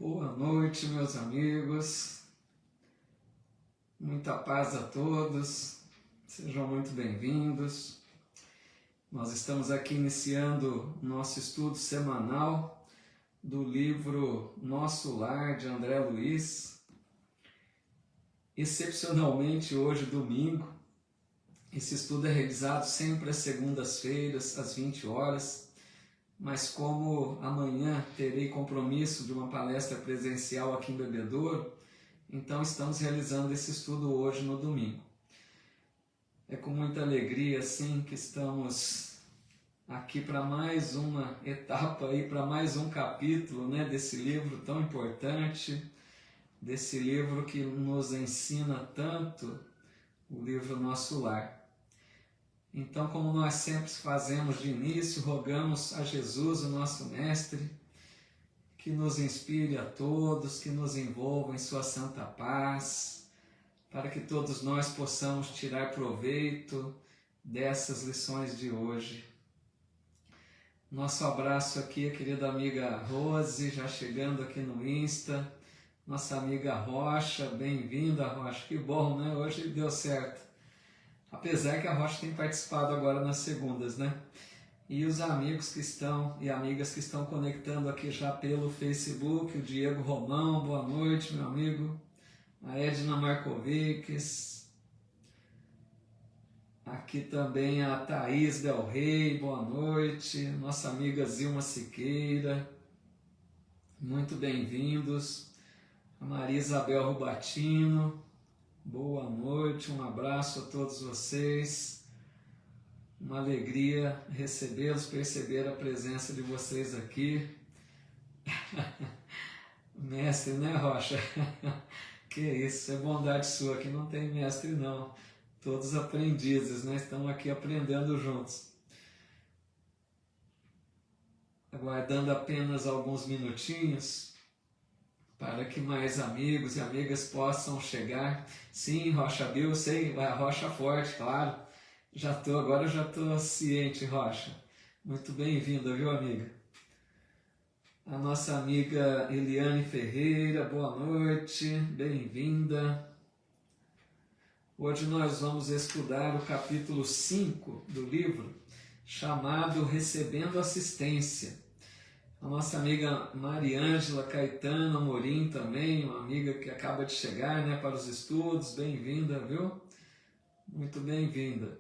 Boa noite, meus amigos. Muita paz a todos. Sejam muito bem-vindos. Nós estamos aqui iniciando nosso estudo semanal do livro Nosso Lar, de André Luiz. Excepcionalmente, hoje, domingo, esse estudo é realizado sempre às segundas-feiras, às 20 horas. Mas como amanhã terei compromisso de uma palestra presencial aqui em Bebedouro, então estamos realizando esse estudo hoje no domingo. É com muita alegria assim que estamos aqui para mais uma etapa aí, para mais um capítulo, né, desse livro tão importante, desse livro que nos ensina tanto, o livro Nosso Lar. Então, como nós sempre fazemos de início, rogamos a Jesus, o nosso Mestre, que nos inspire a todos, que nos envolva em sua santa paz, para que todos nós possamos tirar proveito dessas lições de hoje. Nosso abraço aqui, a querida amiga Rose, já chegando aqui no Insta, nossa amiga Rocha, bem-vinda, Rocha, que bom, né? Hoje deu certo. Apesar que a Rocha tem participado agora nas segundas, né? E os amigos que estão e amigas que estão conectando aqui já pelo Facebook, o Diego Romão, boa noite, meu amigo. A Edna Markovics. Aqui também a Thaís Del Rey, boa noite. Nossa amiga Zilma Siqueira, muito bem-vindos. A Maria Isabel Rubatino. Boa noite, um abraço a todos vocês, uma alegria recebê-los, perceber a presença de vocês aqui. Mestre, né, Rocha? Que isso, é bondade sua, aqui não tem mestre não, todos aprendizes, né? Estamos aqui aprendendo juntos. Aguardando apenas alguns minutinhos, para que mais amigos e amigas possam chegar. Sim, Rocha Bill, sei, a Rocha forte, claro. Agora já estou ciente, Rocha. Muito bem-vinda, viu, amiga? A nossa amiga Eliane Ferreira, boa noite, bem-vinda. Hoje nós vamos estudar o capítulo 5 do livro, chamado Recebendo Assistência. A nossa amiga Mariângela Caetano Amorim também, uma amiga que acaba de chegar, né, para os estudos, bem-vinda, viu? Muito bem-vinda.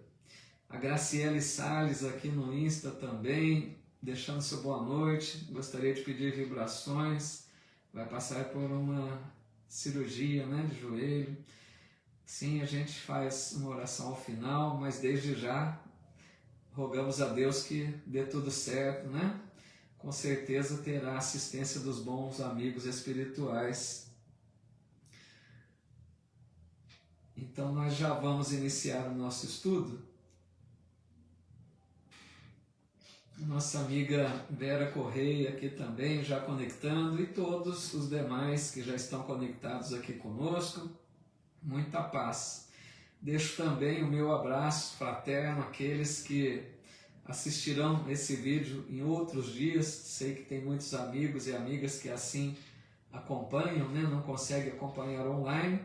A Graciele Salles aqui no Insta também, deixando seu boa noite, gostaria de pedir vibrações, vai passar por uma cirurgia, né, de joelho. Sim, a gente faz uma oração ao final, mas desde já rogamos a Deus que dê tudo certo, né? Com certeza terá a assistência dos bons amigos espirituais. Então nós já vamos iniciar o nosso estudo. Nossa amiga Vera Correia aqui também já conectando e todos os demais que já estão conectados aqui conosco. Muita paz. Deixo também o meu abraço fraterno àqueles que assistirão esse vídeo em outros dias. Sei que tem muitos amigos e amigas que assim acompanham, né? Não conseguem acompanhar online.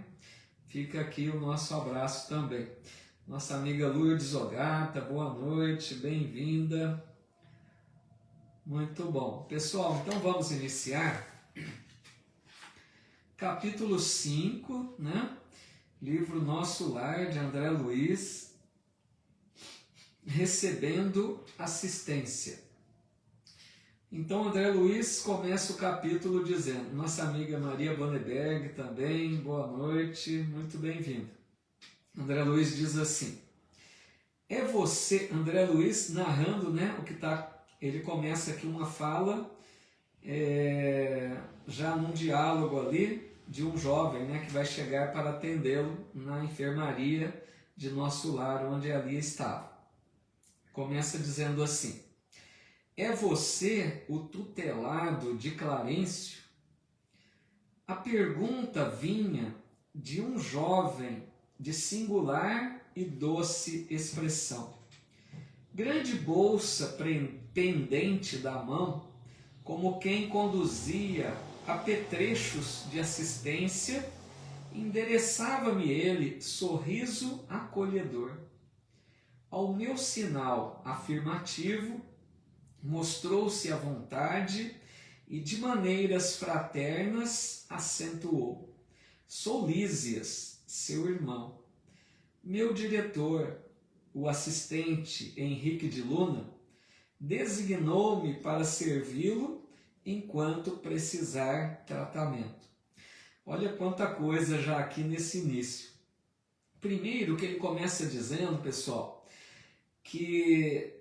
Fica aqui o nosso abraço também. Nossa amiga Lourdes Ogata, boa noite, bem-vinda. Muito bom. Pessoal, então vamos iniciar. Capítulo 5, né? Livro Nosso Lar, de André Luiz. Recebendo assistência. Então André Luiz começa o capítulo dizendo, nossa amiga Maria Boneberg também, boa noite, muito bem-vinda. André Luiz diz assim, André Luiz narrando, né, ele começa aqui uma fala, já num diálogo ali, de um jovem, né, que vai chegar para atendê-lo na enfermaria de Nosso Lar, onde ali estava. Começa dizendo assim, é você o tutelado de Clarencio? A pergunta vinha de um jovem de singular e doce expressão. Grande bolsa pendente da mão, como quem conduzia apetrechos de assistência, endereçava-me ele sorriso acolhedor. Ao meu sinal afirmativo, mostrou-se à vontade e de maneiras fraternas acentuou: sou Lísias, seu irmão. Meu diretor, o assistente Henrique de Luna, designou-me para servi-lo enquanto precisar tratamento. Olha quanta coisa já aqui nesse início. Primeiro que ele começa dizendo, pessoal, que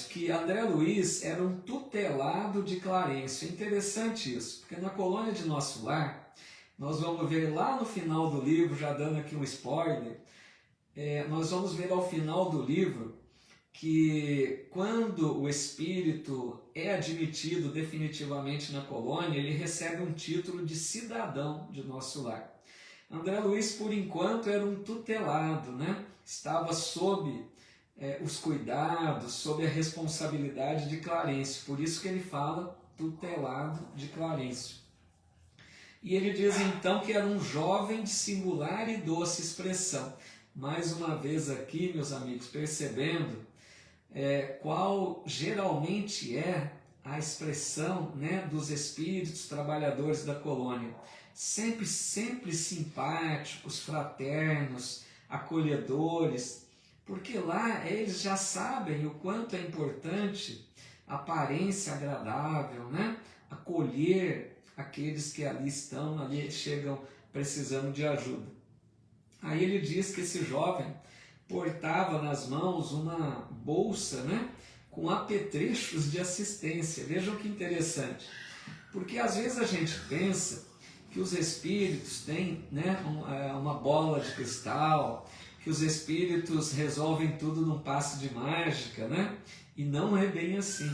que André Luiz era um tutelado de Clarencio. É interessante isso, porque na colônia de Nosso Lar, nós vamos ver lá no final do livro, já dando aqui um spoiler, nós vamos ver ao final do livro que quando o espírito é admitido definitivamente na colônia, ele recebe um título de cidadão de Nosso Lar. André Luiz, por enquanto, era um tutelado, né? Estava sob os cuidados, sob a responsabilidade de Clarencio, por isso que ele fala tutelado de Clarencio. E ele diz então que era um jovem de singular e doce expressão. Mais uma vez aqui, meus amigos, percebendo qual geralmente é a expressão, né, dos espíritos trabalhadores da colônia. Sempre simpáticos, fraternos, acolhedores, porque lá eles já sabem o quanto é importante a aparência agradável, né? Acolher aqueles que ali estão, ali chegam precisando de ajuda. Aí ele diz que esse jovem portava nas mãos uma bolsa, né, com apetrechos de assistência. Vejam que interessante, porque às vezes a gente pensa que os espíritos têm, né, uma bola de cristal, que os espíritos resolvem tudo num passe de mágica, né? E não é bem assim.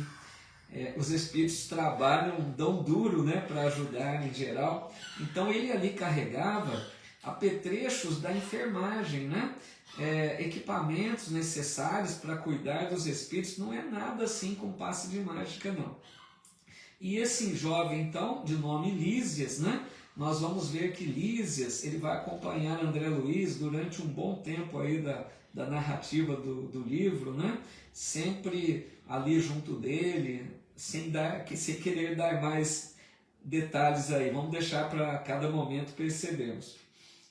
Os espíritos trabalham, dão duro, né, para ajudar em geral. Então ele ali carregava apetrechos da enfermagem, né? Equipamentos necessários para cuidar dos espíritos. Não é nada assim com passe de mágica, não. E esse jovem, então, de nome Lísias, né? Nós vamos ver que Lísias ele vai acompanhar André Luiz durante um bom tempo aí da narrativa do livro, né? Sempre ali junto dele, sem querer dar mais detalhes aí. Vamos deixar para cada momento percebermos.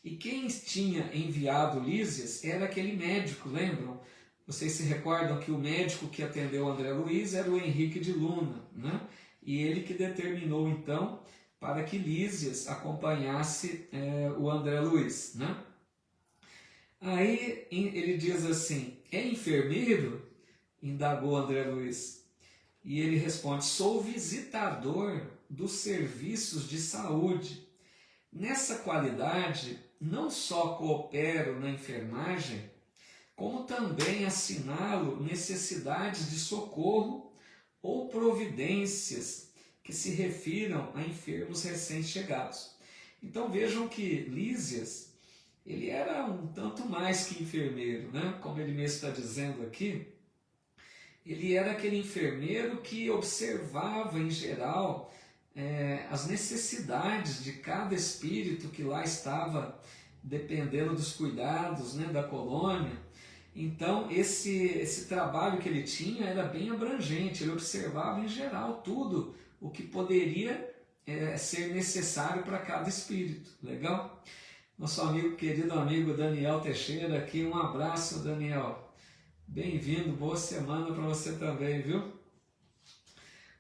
E quem tinha enviado Lísias era aquele médico, lembram? Vocês se recordam que o médico que atendeu André Luiz era o Henrique de Luna, né? E ele que determinou então para que Lísias acompanhasse o André Luiz, né? Aí ele diz assim: é enfermeiro? Indagou André Luiz. E ele responde: sou visitador dos serviços de saúde. Nessa qualidade, não só coopero na enfermagem, como também assinalo necessidades de socorro ou providências que se refiram a enfermos recém-chegados. Então vejam que Lísias, ele era um tanto mais que enfermeiro, né? Como ele mesmo está dizendo aqui, ele era aquele enfermeiro que observava em geral as necessidades de cada espírito que lá estava dependendo dos cuidados, né, da colônia. Então esse trabalho que ele tinha era bem abrangente, ele observava em geral tudo o que poderia ser necessário para cada espírito. Legal? Nosso querido amigo Daniel Teixeira aqui, um abraço, Daniel. Bem-vindo, boa semana para você também, viu?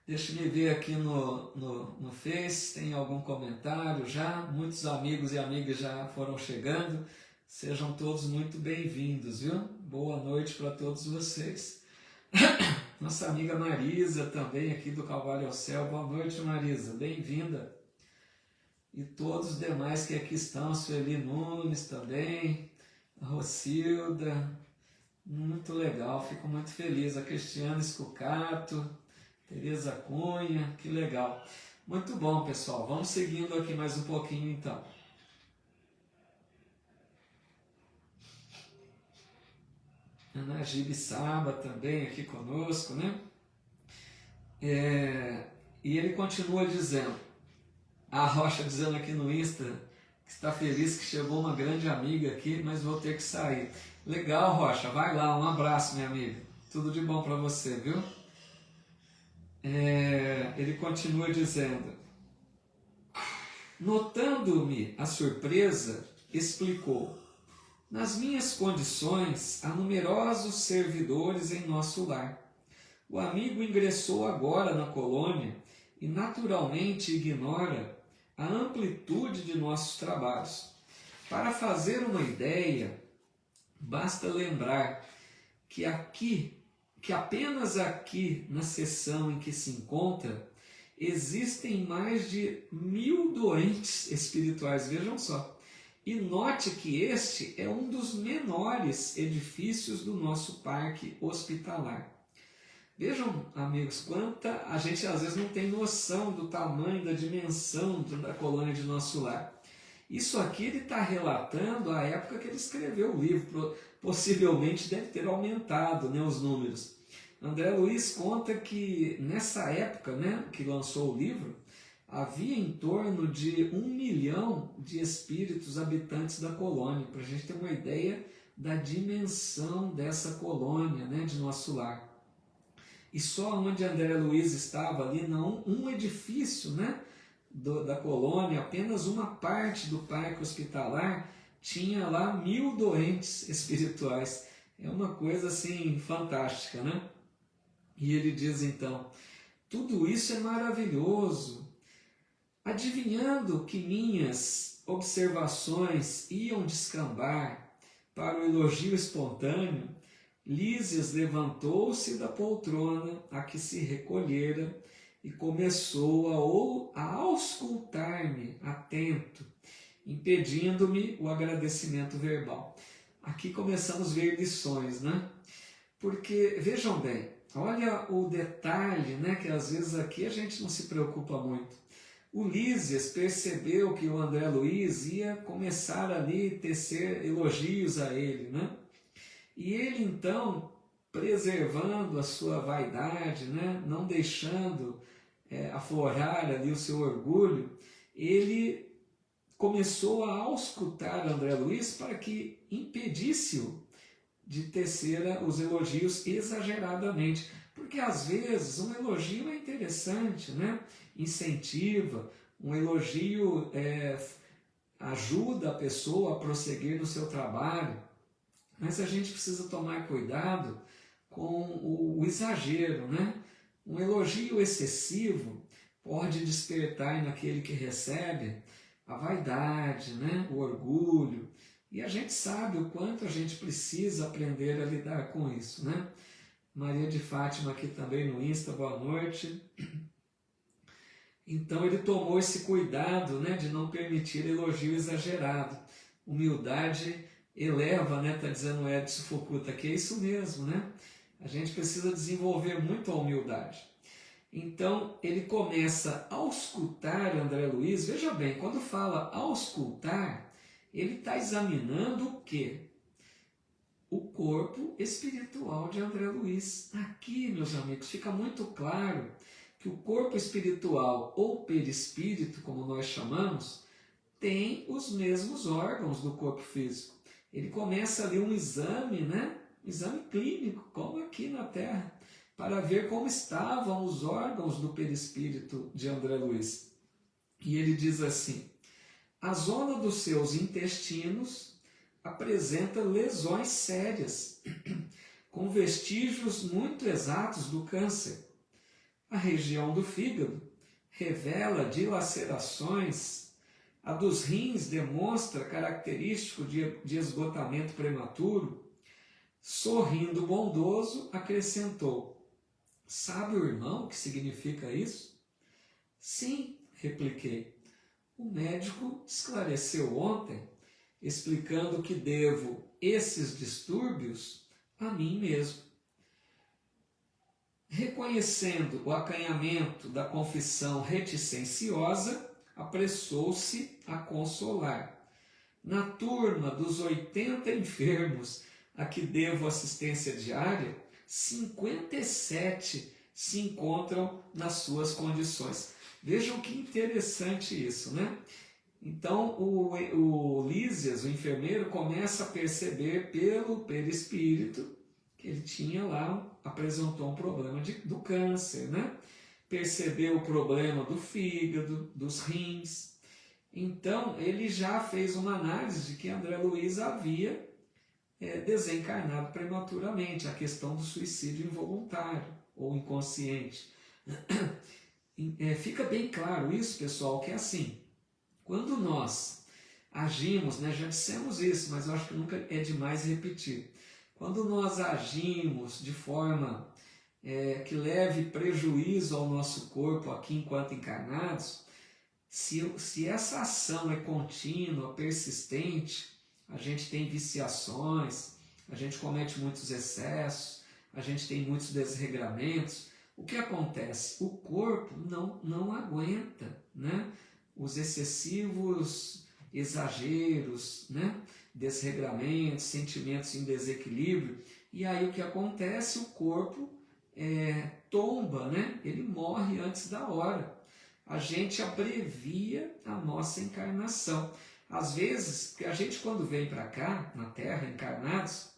Deixa eu ver aqui no Face, tem algum comentário já? Muitos amigos e amigas já foram chegando. Sejam todos muito bem-vindos, viu? Boa noite para todos vocês. Nossa amiga Marisa também aqui do Calvário ao Céu. Boa noite, Marisa. Bem-vinda. E todos os demais que aqui estão, a Sueli Nunes também, a Rocilda. Muito legal, fico muito feliz. A Cristiana Escucato, Tereza Cunha, que legal. Muito bom, pessoal. Vamos seguindo aqui mais um pouquinho, então. Ana Gibi Saba também aqui conosco, né? E ele continua dizendo, a Rocha dizendo aqui no Insta, que está feliz que chegou uma grande amiga aqui, mas vou ter que sair. Legal, Rocha, vai lá, um abraço, minha amiga. Tudo de bom para você, viu? Ele continua dizendo, notando-me a surpresa, explicou, nas minhas condições há numerosos servidores em nosso lar. O amigo ingressou agora na colônia e naturalmente ignora a amplitude de nossos trabalhos. Para fazer uma ideia, basta lembrar que apenas aqui na seção em que se encontra, existem mais de 1000 doentes espirituais, vejam só. E note que este é um dos menores edifícios do nosso parque hospitalar. Vejam, amigos, quanta a gente às vezes não tem noção do tamanho, da dimensão da colônia de nosso lar. Isso aqui ele está relatando a época que ele escreveu o livro, possivelmente deve ter aumentado, né, os números. André Luiz conta que nessa época, né, que lançou o livro, havia em torno de 1 milhão de espíritos habitantes da colônia, para a gente ter uma ideia da dimensão dessa colônia, né, de nosso lar. E só onde André Luiz estava ali, não um edifício, né, da colônia, apenas uma parte do parque hospitalar, tinha lá 1000 doentes espirituais. É uma coisa assim fantástica, né? E ele diz então, tudo isso é maravilhoso. Adivinhando que minhas observações iam descambar para o elogio espontâneo, Lísias levantou-se da poltrona a que se recolhera e começou a auscultar-me atento, impedindo-me o agradecimento verbal. Aqui começamos a ver lições, né? Porque, vejam bem, olha o detalhe, né, que às vezes aqui a gente não se preocupa muito. O Lísias percebeu que o André Luiz ia começar ali a tecer elogios a ele, né? E ele então, preservando a sua vaidade, né, não deixando aflorar ali o seu orgulho, ele começou a auscultar André Luiz para que impedisse-o de tecer os elogios exageradamente. Porque às vezes um elogio é interessante, né? Incentiva, um elogio ajuda a pessoa a prosseguir no seu trabalho. Mas a gente precisa tomar cuidado com o exagero, né? Um elogio excessivo pode despertar naquele que recebe a vaidade, né? O orgulho. E a gente sabe o quanto a gente precisa aprender a lidar com isso, né? Maria de Fátima aqui também no Insta, boa noite. Então ele tomou esse cuidado, né, de não permitir elogio exagerado. Humildade eleva, né, está dizendo o Edson Fukuta, que é isso mesmo, né? A gente precisa desenvolver muito a humildade. Então ele começa a auscultar André Luiz. Veja bem, quando fala auscultar, ele está examinando o quê? O corpo espiritual de André Luiz. Aqui, meus amigos, fica muito claro que o corpo espiritual, ou perispírito, como nós chamamos, tem os mesmos órgãos do corpo físico. Ele começa ali um exame, né? Um exame clínico, como aqui na Terra, para ver como estavam os órgãos do perispírito de André Luiz. E ele diz assim, a zona dos seus intestinos apresenta lesões sérias, com vestígios muito exatos do câncer. A região do fígado revela dilacerações, a dos rins demonstra característico de esgotamento prematuro. Sorrindo bondoso, acrescentou, sabe o irmão o que significa isso? Sim, repliquei. O médico esclareceu ontem, explicando que devo esses distúrbios a mim mesmo. Reconhecendo o acanhamento da confissão reticenciosa, apressou-se a consolar. Na turma dos 80 enfermos a que devo assistência diária, 57 se encontram nas suas condições. Vejam que interessante isso, né? Então o Lísias, o enfermeiro, começa a perceber pelo perispírito que ele tinha lá, apresentou um problema do câncer, né? Percebeu o problema do fígado, dos rins. Então ele já fez uma análise de que André Luiz havia desencarnado prematuramente, a questão do suicídio involuntário ou inconsciente. Fica bem claro isso, pessoal, que é assim, quando nós agimos, né, já dissemos isso, mas eu acho que nunca é demais repetir, quando nós agimos de forma que leve prejuízo ao nosso corpo aqui enquanto encarnados, se essa ação é contínua, persistente, a gente tem viciações, a gente comete muitos excessos, a gente tem muitos desregramentos, o que acontece? O corpo não aguenta, né? Os excessivos exageros, né? Desregramentos, sentimentos em desequilíbrio, e aí o que acontece? O corpo tomba, né? Ele morre antes da hora. A gente abrevia a nossa encarnação. Às vezes, porque a gente quando vem para cá, na Terra, encarnados,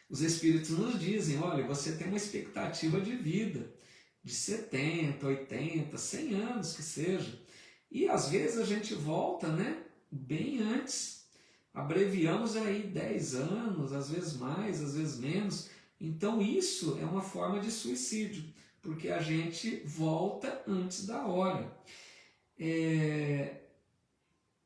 os espíritos nos dizem, olha, você tem uma expectativa de vida de 70, 80, 100 anos que seja. E às vezes a gente volta, né, bem antes. Abreviamos aí 10 anos, às vezes mais, às vezes menos. Então isso é uma forma de suicídio, porque a gente volta antes da hora.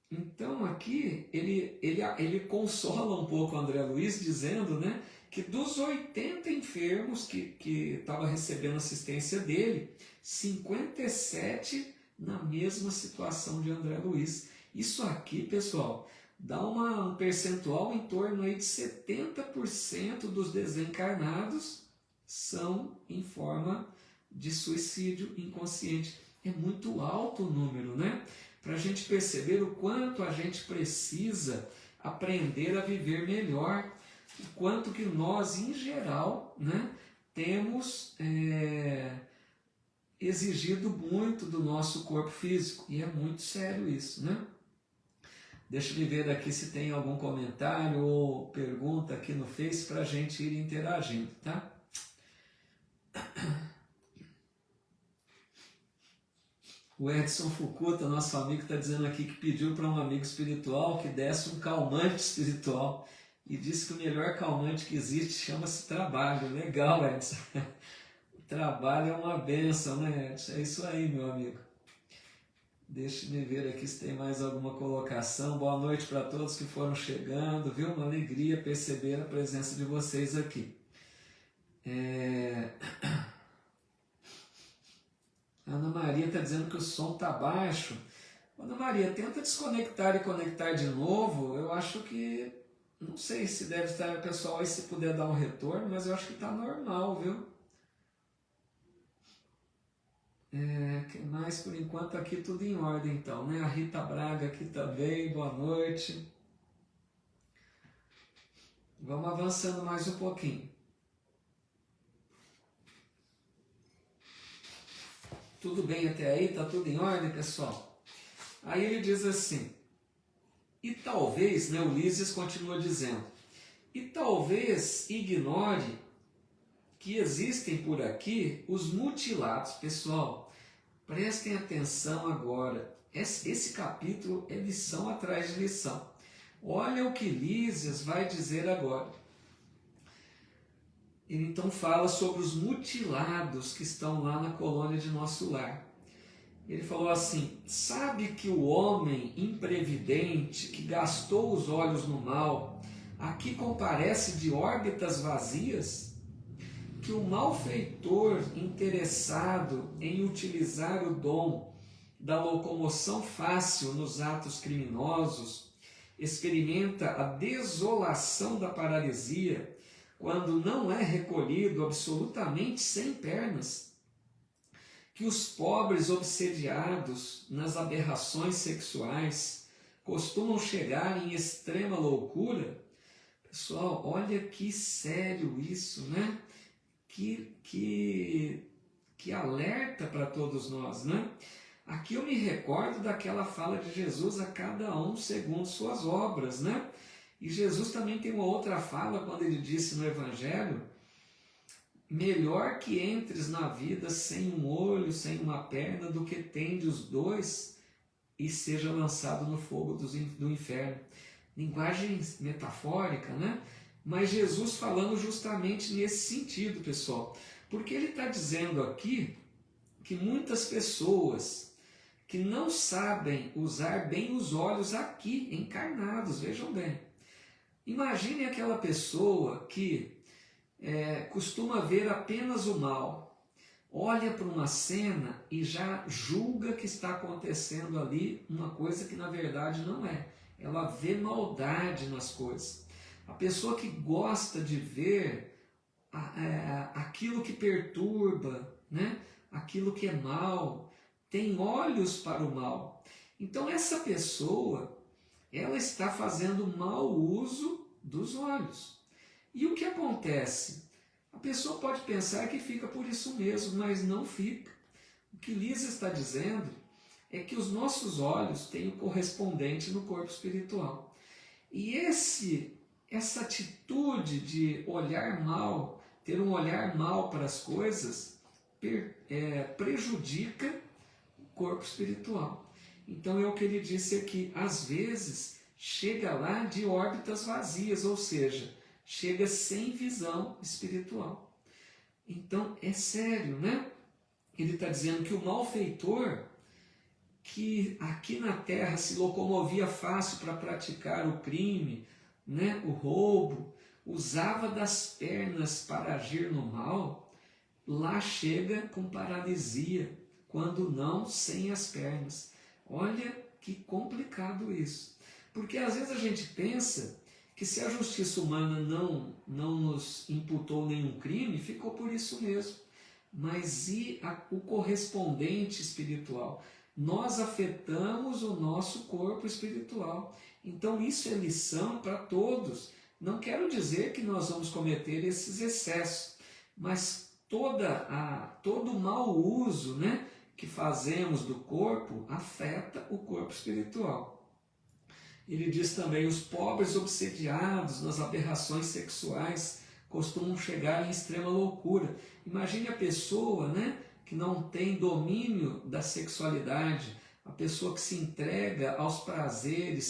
Então aqui ele consola um pouco o André Luiz dizendo, né, que dos 80 enfermos que estavam recebendo assistência dele, 57 na mesma situação de André Luiz. Isso aqui, pessoal, dá um percentual em torno aí de 70% dos desencarnados são em forma de suicídio inconsciente. É muito alto o número, né? Para a gente perceber o quanto a gente precisa aprender a viver melhor, o quanto que nós, em geral, né, temos exigido muito do nosso corpo físico, e é muito sério isso, né? Deixa eu ver aqui se tem algum comentário ou pergunta aqui no Face para a gente ir interagindo, tá? O Edson Fukuta, nosso amigo, está dizendo aqui que pediu para um amigo espiritual que desse um calmante espiritual e disse que o melhor calmante que existe chama-se trabalho. Legal, Edson. O trabalho é uma bênção, né, Edson? É isso aí, meu amigo. Deixa eu ver aqui se tem mais alguma colocação. Boa noite para todos que foram chegando, viu? Uma alegria perceber a presença de vocês aqui. Ana Maria está dizendo que o som está baixo. Ana Maria, tenta desconectar e conectar de novo. Eu acho que, não sei se deve estar, pessoal, aí se puder dar um retorno, mas eu acho que está normal, viu? Que mais? Por enquanto aqui tudo em ordem então, né? A Rita Braga aqui também, boa noite. Vamos avançando mais um pouquinho. Tudo bem até aí? Tá tudo em ordem, pessoal? Aí ele diz assim, e talvez, né, o Lísias continua dizendo, e talvez ignore que existem por aqui os mutilados. Pessoal, prestem atenção agora. Esse capítulo é lição atrás de lição. Olha o que Lísias vai dizer agora. Ele então fala sobre os mutilados que estão lá na colônia de Nosso Lar. Ele falou assim, sabe que o homem imprevidente que gastou os olhos no mal, aqui comparece de órbitas vazias? Que o malfeitor interessado em utilizar o dom da locomoção fácil nos atos criminosos experimenta a desolação da paralisia quando não é recolhido absolutamente sem pernas? Que os pobres obsediados nas aberrações sexuais costumam chegar em extrema loucura? Pessoal, olha que sério isso, né? Que que alerta para todos nós, né? Aqui eu me recordo daquela fala de Jesus: a cada um segundo suas obras, né? E Jesus também tem uma outra fala quando ele disse no Evangelho: melhor que entres na vida sem um olho, sem uma perna, do que tende os dois e seja lançado no fogo do inferno. Linguagem metafórica, né? Mas Jesus falando justamente nesse sentido, pessoal. Porque ele está dizendo aqui que muitas pessoas que não sabem usar bem os olhos aqui, encarnados, vejam bem. Imagine aquela pessoa que costuma ver apenas o mal, olha para uma cena e já julga que está acontecendo ali uma coisa que na verdade não é. Ela vê maldade nas coisas. A pessoa que gosta de ver aquilo que perturba, né? Aquilo que é mal, tem olhos para o mal. Então essa pessoa, ela está fazendo mau uso dos olhos. E o que acontece? A pessoa pode pensar que fica por isso mesmo, mas não fica. O que Lisa está dizendo é que os nossos olhos têm o correspondente no corpo espiritual. E essa atitude de olhar mal, ter um olhar mal para as coisas, prejudica o corpo espiritual. Então é o que ele disse aqui: às vezes chega lá de órbitas vazias, ou seja, chega sem visão espiritual. Então é sério, né? Ele está dizendo que o malfeitor, que aqui na terra se locomovia fácil para praticar o crime, né, o roubo, usava das pernas para agir no mal, lá chega com paralisia, quando não sem as pernas. Olha que complicado isso. Porque às vezes a gente pensa que se a justiça humana não nos imputou nenhum crime, ficou por isso mesmo. Mas e o correspondente espiritual? Nós afetamos o nosso corpo espiritual. Então isso é lição para todos. Não quero dizer que nós vamos cometer esses excessos, mas todo o mau uso, né, que fazemos do corpo afeta o corpo espiritual. Ele diz também: os pobres obsediados nas aberrações sexuais costumam chegar em extrema loucura. Imagine a pessoa, né, que não tem domínio da sexualidade, a pessoa que se entrega aos prazeres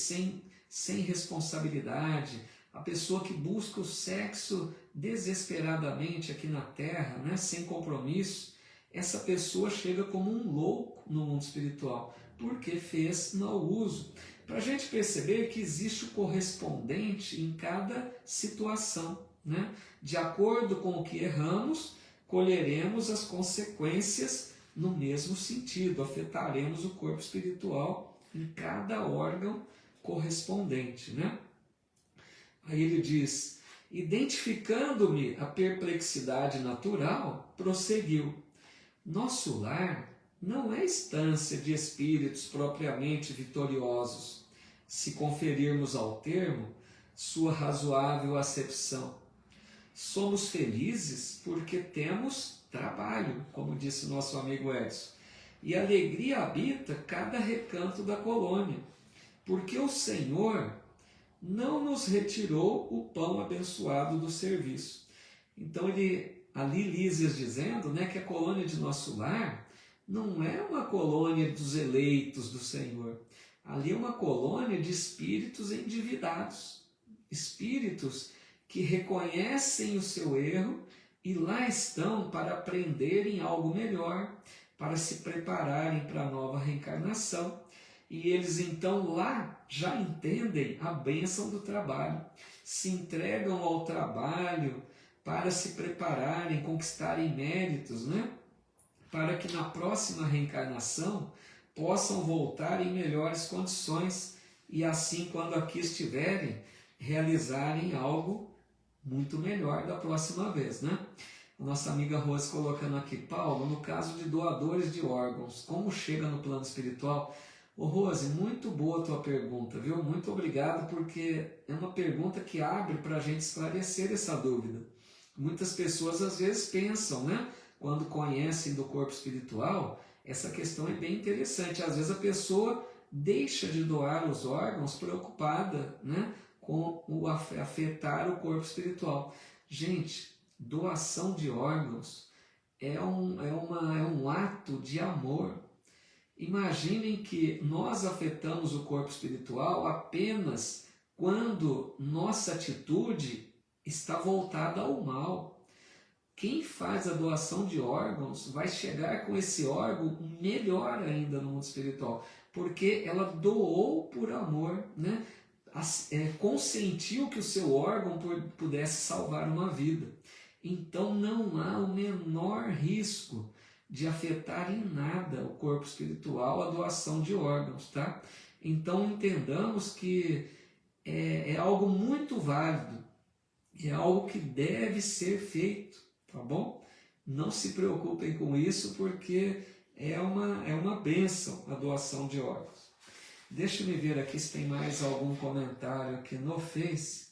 sem responsabilidade, a pessoa que busca o sexo desesperadamente aqui na terra, né, sem compromisso. Essa pessoa chega como um louco no mundo espiritual, porque fez mau uso. Para a gente perceber que existe o correspondente em cada situação, né? De acordo com o que erramos, colheremos as consequências no mesmo sentido, afetaremos o corpo espiritual em cada órgão correspondente, né? Aí ele diz: identificando-me a perplexidade natural, prosseguiu: nosso lar não é estância de espíritos propriamente vitoriosos, se conferirmos ao termo sua razoável acepção. Somos felizes porque temos trabalho, como disse nosso amigo Edson, e alegria habita cada recanto da colônia, porque o Senhor não nos retirou o pão abençoado do serviço. Então ali Lísias dizendo, né, que a colônia de nosso lar não é uma colônia dos eleitos do Senhor. Ali é uma colônia de espíritos endividados, espíritos que reconhecem o seu erro e lá estão para aprenderem algo melhor, para se prepararem para a nova reencarnação. E eles então lá já entendem a bênção do trabalho, se entregam ao trabalho para se prepararem, conquistarem méritos, né? Para que na próxima reencarnação possam voltar em melhores condições e assim, quando aqui estiverem, realizarem algo muito melhor da próxima vez, né? A nossa amiga Rose colocando aqui: Paulo, no caso de doadores de órgãos, como chega no plano espiritual? Ô Rose, muito boa a tua pergunta, viu? Muito obrigado, porque é uma pergunta que abre para a gente esclarecer essa dúvida. Muitas pessoas às vezes pensam, né? quando conhecem do corpo espiritual, essa questão é bem interessante. Às vezes a pessoa deixa de doar os órgãos preocupada, né, com o afetar o corpo espiritual. Gente, doação de órgãos é um ato de amor. Imaginem que nós afetamos o corpo espiritual apenas quando nossa atitude está voltada ao mal. Quem faz a doação de órgãos vai chegar com esse órgão melhor ainda no mundo espiritual, porque ela doou por amor, né? Consentiu que o seu órgão pudesse salvar uma vida. Então não há o menor risco de afetar em nada o corpo espiritual a doação de órgãos, tá? Então entendamos que é algo muito válido, é algo que deve ser feito, tá bom? Não se preocupem com isso, porque é uma bênção a doação de órgãos. Deixa eu ver aqui se tem mais algum comentário aqui no Face.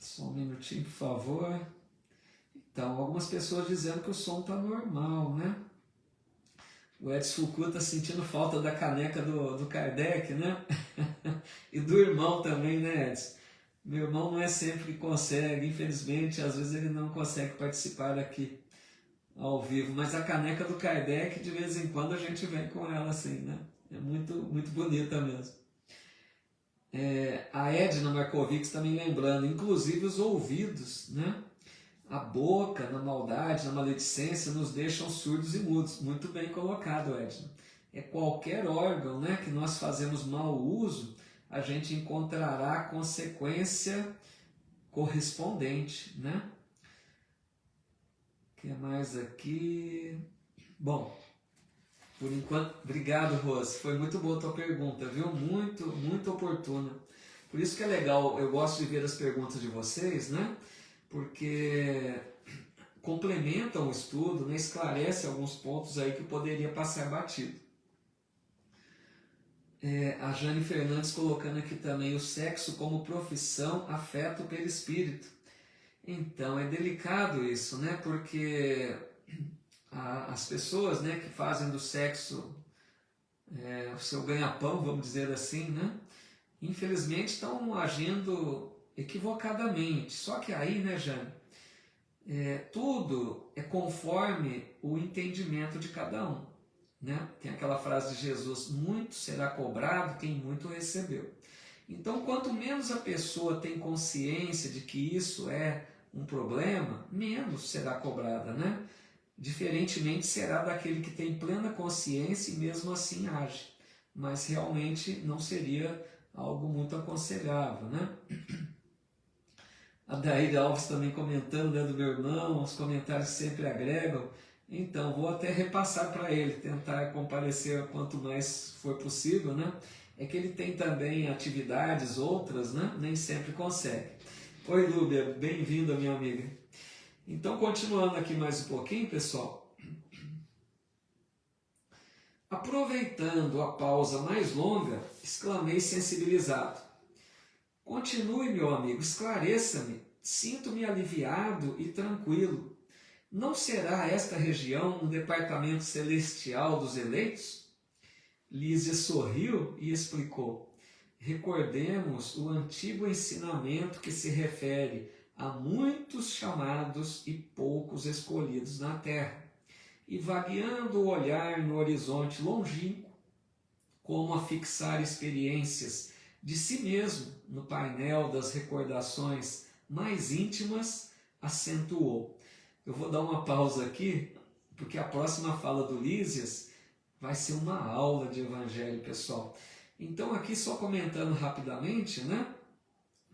Só um minutinho, por favor. Então, algumas pessoas dizendo que o som está normal, né? O Edson Foucault está sentindo falta da caneca do Kardec, né? E do irmão também, né, Edson? Meu irmão não é sempre que consegue, infelizmente, às vezes ele não consegue participar aqui ao vivo, mas a caneca do Kardec, de vez em quando a gente vem com ela assim, né? É muito, muito bonita mesmo. A Edna Markovics também lembrando, inclusive os ouvidos, né? A boca, na maldade, na maledicência, nos deixam surdos e mudos. Muito bem colocado, Edna. É qualquer órgão, né, que nós fazemos mau uso, a gente encontrará a consequência correspondente, né? O que mais aqui? Bom, por enquanto, obrigado, Rose. Foi muito boa a tua pergunta, viu? Muito, muito oportuna. Por isso que é legal, eu gosto de ver as perguntas de vocês, né? Porque complementam o estudo, né? Esclarece alguns pontos aí que poderia passar batido. A Jane Fernandes colocando aqui também: o sexo como profissão afeta o perispírito. Então é delicado isso, né? Porque as pessoas, né, que fazem do sexo o seu ganha-pão, vamos dizer assim, né? Infelizmente estão agindo equivocadamente. Só que aí, né, Jane, tudo é conforme o entendimento de cada um, né? Tem aquela frase de Jesus: muito será cobrado quem muito recebeu. Então, quanto menos a pessoa tem consciência de que isso é um problema, menos será cobrada, né? Diferentemente será daquele que tem plena consciência e mesmo assim age, mas realmente não seria algo muito aconselhável, né? A Daíra Alves também comentando, né, do meu irmão, os comentários sempre agregam. Então, vou até repassar para ele, tentar comparecer quanto mais for possível, né? É que ele tem também atividades outras, né? Nem sempre consegue. Oi, Lúbia, bem-vinda, minha amiga. Então, continuando aqui mais um pouquinho, pessoal. Aproveitando a pausa mais longa, exclamei sensibilizado: continue, meu amigo, esclareça-me, sinto-me aliviado e tranquilo. Não será esta região um departamento celestial dos eleitos? Lísia sorriu e explicou: recordemos o antigo ensinamento que se refere a muitos chamados e poucos escolhidos na terra, e vagueando o olhar no horizonte longínquo, como a fixar experiências de si mesmo no painel das recordações mais íntimas, acentuou. Eu vou dar uma pausa aqui, porque a próxima fala do Lísias vai ser uma aula de evangelho, pessoal. Então aqui só comentando rapidamente, né?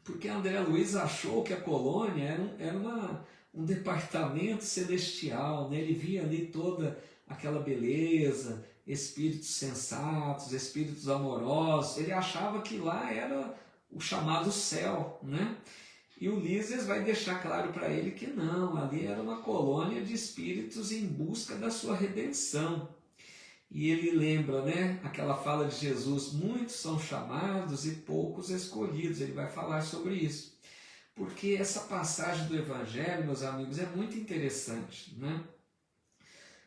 Porque André Luiz achou que a colônia era um departamento celestial, né? Ele via ali toda aquela beleza, espíritos sensatos, espíritos amorosos. Ele achava que lá era o chamado céu, né? E o Lísias vai deixar claro para ele que não, ali era uma colônia de espíritos em busca da sua redenção. E ele lembra, né, aquela fala de Jesus, muitos são chamados e poucos escolhidos. Ele vai falar sobre isso. Porque essa passagem do Evangelho, meus amigos, é muito interessante, né?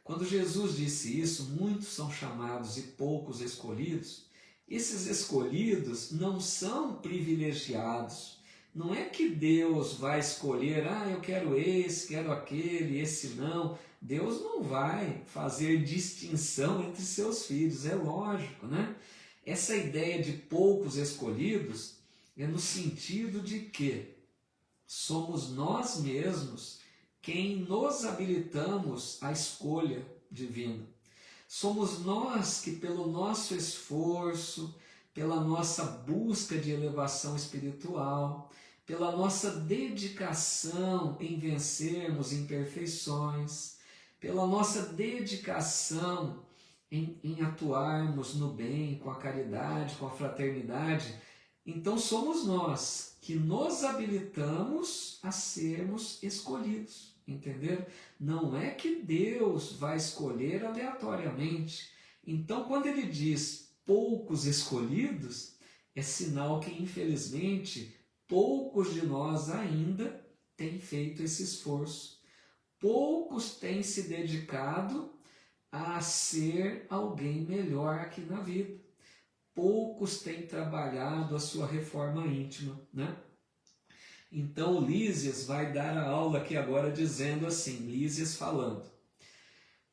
Quando Jesus disse isso, muitos são chamados e poucos escolhidos, esses escolhidos não são privilegiados. Não é que Deus vai escolher, eu quero esse, quero aquele, esse não. Deus não vai fazer distinção entre seus filhos, é lógico, né? Essa ideia de poucos escolhidos é no sentido de que somos nós mesmos quem nos habilitamos à escolha divina. Somos nós que, pelo nosso esforço, pela nossa busca de elevação espiritual, pela nossa dedicação em vencermos imperfeições, pela nossa dedicação em atuarmos no bem, com a caridade, com a fraternidade, então somos nós que nos habilitamos a sermos escolhidos, entenderam? Não é que Deus vai escolher aleatoriamente. Então, quando ele diz poucos escolhidos, é sinal que, infelizmente, poucos de nós ainda têm feito esse esforço. Poucos têm se dedicado a ser alguém melhor aqui na vida. Poucos têm trabalhado a sua reforma íntima, né? Então o Lísias vai dar a aula aqui agora dizendo assim, Lísias falando,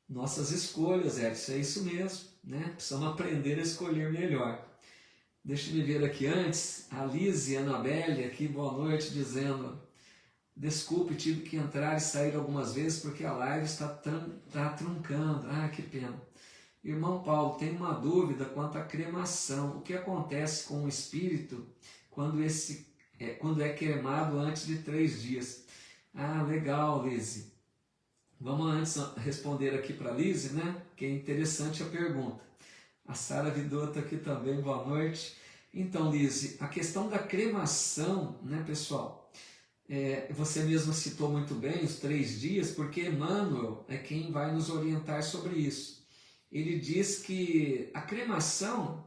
nossas escolhas, Edson, é isso mesmo, né? Precisamos aprender a escolher melhor. Deixa eu ver aqui antes, a Lise Anabelle aqui, boa noite, dizendo, desculpe, tive que entrar e sair algumas vezes porque a live está truncando, que pena. Irmão Paulo, tem uma dúvida quanto à cremação. O que acontece com o espírito quando é cremado antes de 3 dias? Legal, Lise. Vamos antes responder aqui para a Lise, né? Que é interessante a pergunta. A Sara Vidotto aqui também, boa noite. Então, Lise, a questão da cremação, né, pessoal? Você mesmo citou muito bem os 3 dias, porque Emmanuel é quem vai nos orientar sobre isso. Ele diz que a cremação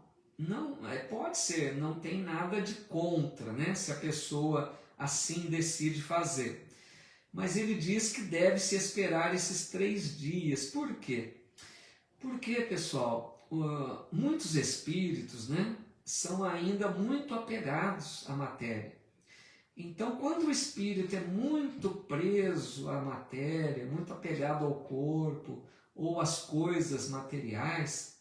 pode ser, não tem nada de contra, né, se a pessoa assim decide fazer. Mas ele diz que deve-se esperar esses 3 dias. Por quê? Porque, pessoal, muitos espíritos, né, são ainda muito apegados à matéria. Então, quando o espírito é muito preso à matéria, muito apegado ao corpo, ou as coisas materiais,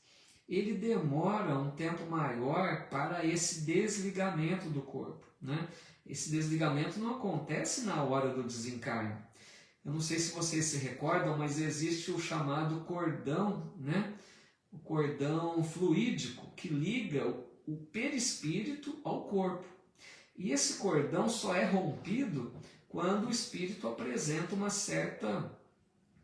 ele demora um tempo maior para esse desligamento do corpo, né? Esse desligamento não acontece na hora do desencarne. Eu não sei se vocês se recordam, mas existe o chamado cordão, né? O cordão fluídico que liga o perispírito ao corpo. E esse cordão só é rompido quando o espírito apresenta uma certa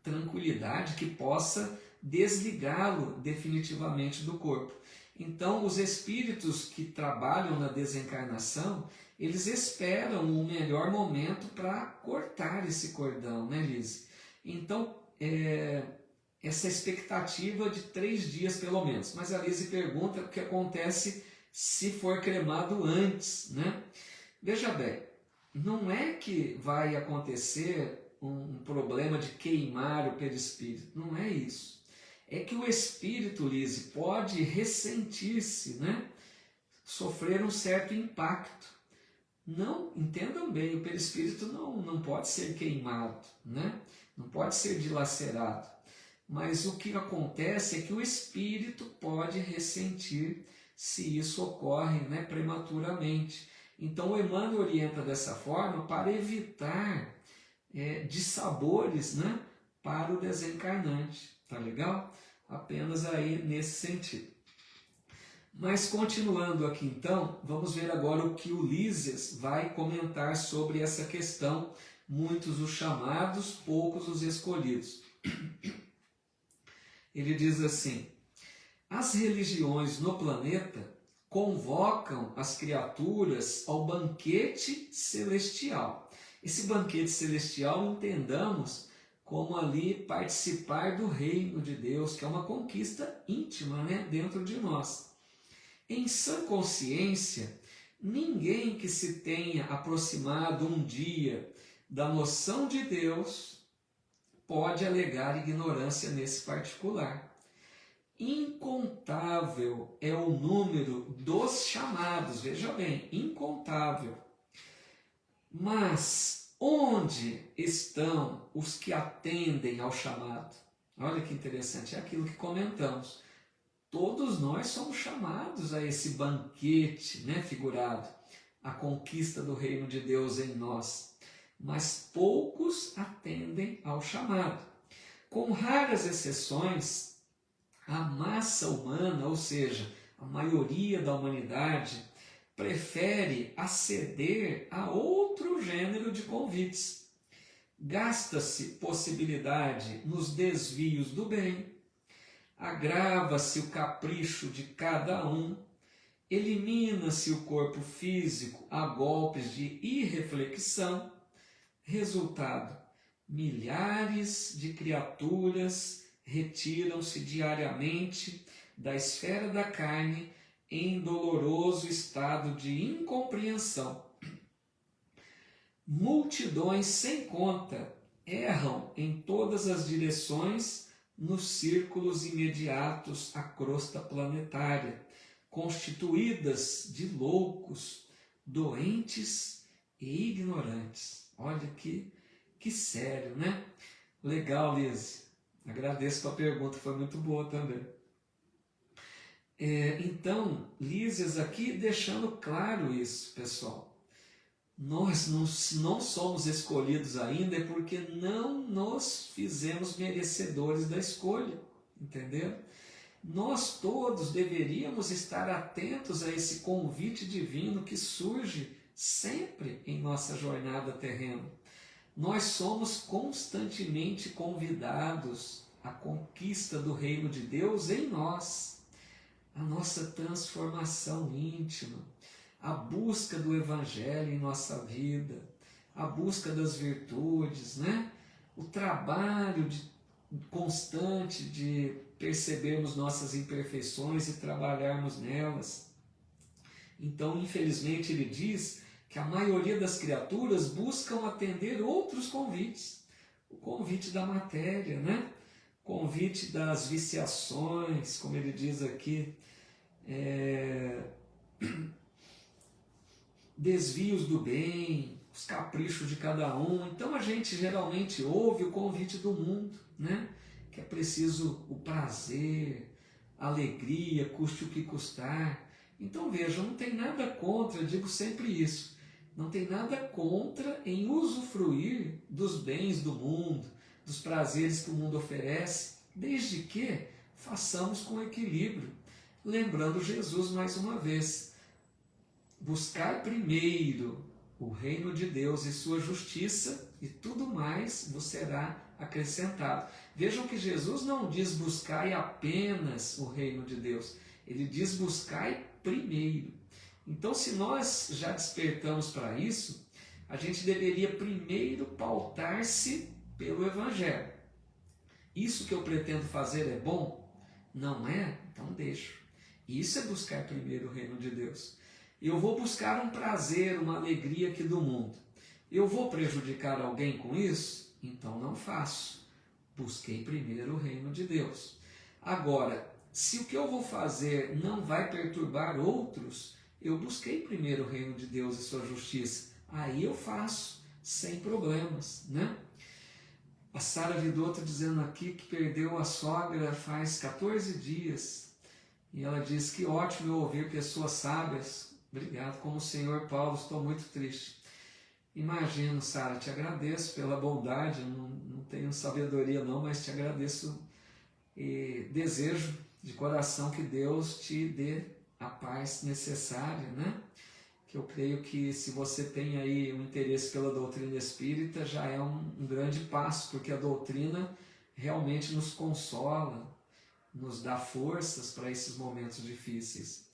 tranquilidade que possa desligá-lo definitivamente do corpo. Então, os espíritos que trabalham na desencarnação, eles esperam o melhor momento para cortar esse cordão, né, Liz? Então, essa expectativa de 3 dias pelo menos. Mas a Liz pergunta o que acontece se for cremado antes, né? Veja bem, não é que vai acontecer um problema de queimar o perispírito, não é isso. É que o espírito, Lise, pode ressentir-se, né? Sofrer um certo impacto. Não, entendam bem, o perispírito não pode ser queimado, né? Não pode ser dilacerado. Mas o que acontece é que o espírito pode ressentir se isso ocorre, né, prematuramente. Então o Emmanuel orienta dessa forma para evitar dissabores, né, para o desencarnante, tá legal? Apenas aí nesse sentido. Mas continuando aqui então, vamos ver agora o que o Lísias vai comentar sobre essa questão, muitos os chamados, poucos os escolhidos. Ele diz assim, as religiões no planeta convocam as criaturas ao banquete celestial, Esse banquete celestial entendamos como ali participar do reino de Deus, que é uma conquista íntima, né, dentro de nós. Em sã consciência, ninguém que se tenha aproximado um dia da noção de Deus pode alegar ignorância nesse particular. Incontável é o número dos chamados, veja bem, incontável. Mas onde estão os que atendem ao chamado? Olha que interessante, é aquilo que comentamos. Todos nós somos chamados a esse banquete, né, figurado, a conquista do reino de Deus em nós. Mas poucos atendem ao chamado. Com raras exceções, a massa humana, ou seja, a maioria da humanidade, prefere aceder a outro gênero de convites. Gasta-se possibilidade nos desvios do bem, agrava-se o capricho de cada um, elimina-se o corpo físico a golpes de irreflexão. Resultado: milhares de criaturas retiram-se diariamente da esfera da carne em doloroso estado de incompreensão. Multidões sem conta erram em todas as direções nos círculos imediatos à crosta planetária, constituídas de loucos, doentes e ignorantes. Olha que sério, né? Legal, Liz. Agradeço a tua pergunta, foi muito boa também. Então, Lísias aqui deixando claro isso, pessoal. Nós não somos escolhidos ainda é porque não nos fizemos merecedores da escolha, entendeu? Nós todos deveríamos estar atentos a esse convite divino que surge sempre em nossa jornada terrena. Nós somos constantemente convidados à conquista do reino de Deus em nós, a nossa transformação íntima, a busca do Evangelho em nossa vida, a busca das virtudes, né? O trabalho constante de percebermos nossas imperfeições e trabalharmos nelas. Então, infelizmente, ele diz que a maioria das criaturas buscam atender outros convites. O convite da matéria, né? O convite das viciações, como ele diz aqui, desvios do bem, os caprichos de cada um. Então a gente geralmente ouve o convite do mundo, né? Que é preciso o prazer, a alegria, custe o que custar. Então veja, não tem nada contra, eu digo sempre isso, não tem nada contra em usufruir dos bens do mundo, dos prazeres que o mundo oferece, desde que façamos com equilíbrio. Lembrando Jesus mais uma vez, buscar primeiro o reino de Deus e sua justiça, e tudo mais vos será acrescentado. Vejam que Jesus não diz buscai apenas o reino de Deus, ele diz buscai primeiro. Então, se nós já despertamos para isso, a gente deveria primeiro pautar-se pelo Evangelho. Isso que eu pretendo fazer é bom? Não é? Então deixo. Isso é buscar primeiro o reino de Deus. Eu vou buscar um prazer, uma alegria aqui do mundo. Eu vou prejudicar alguém com isso? Então não faço. Busquei primeiro o reino de Deus. Agora, se o que eu vou fazer não vai perturbar outros, eu busquei primeiro o reino de Deus e sua justiça. Aí eu faço, sem problemas, né? A Sara Vidotto dizendo aqui que perdeu a sogra faz 14 dias. E ela diz que ótimo eu ouvir pessoas sábias. Obrigado, como o senhor Paulo, estou muito triste. Imagino, Sara, te agradeço pela bondade, não tenho sabedoria não, mas te agradeço e desejo de coração que Deus te dê a paz necessária, né? Que eu creio que se você tem aí um interesse pela doutrina espírita, já é um grande passo, porque a doutrina realmente nos consola, nos dá forças para esses momentos difíceis.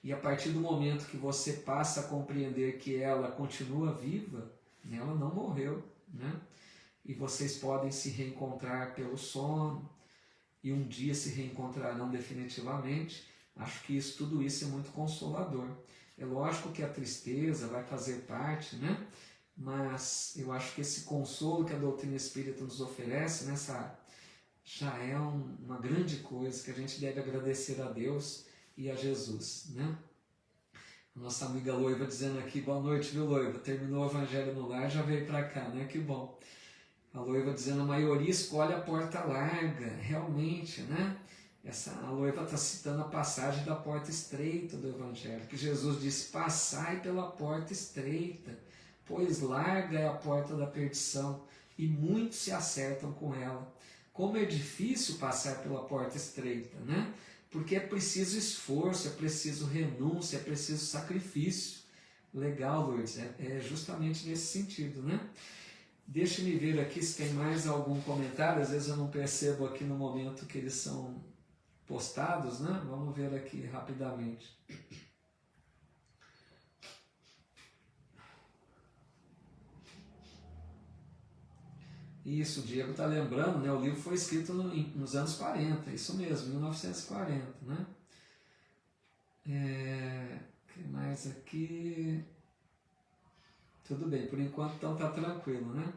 E a partir do momento que você passa a compreender que ela continua viva, ela não morreu, né? E vocês podem se reencontrar pelo sono, e um dia se reencontrarão definitivamente. Acho que tudo isso é muito consolador. É lógico que a tristeza vai fazer parte, né? Mas eu acho que esse consolo que a doutrina espírita nos oferece nessa já é uma grande coisa que a gente deve agradecer a Deus e a Jesus, né? Nossa amiga Loiva dizendo aqui, boa noite, viu, Loiva? Terminou o Evangelho no Lar, já veio para cá, né? Que bom. A Loiva dizendo, a maioria escolhe a porta larga, realmente, né? A Loiva está citando a passagem da porta estreita do Evangelho, que Jesus disse, passai pela porta estreita, pois larga é a porta da perdição, e muitos se acertam com ela. Como é difícil passar pela porta estreita, né? Porque é preciso esforço, é preciso renúncia, é preciso sacrifício. Legal, Lourdes, é justamente nesse sentido, né? Deixa-me ver aqui se tem mais algum comentário, às vezes eu não percebo aqui no momento que eles são postados, né? Vamos ver aqui rapidamente. Isso, o Diego está lembrando, né? O livro foi escrito nos anos 40, isso mesmo, 1940, né? O que mais aqui? Tudo bem, por enquanto então tá tranquilo, né?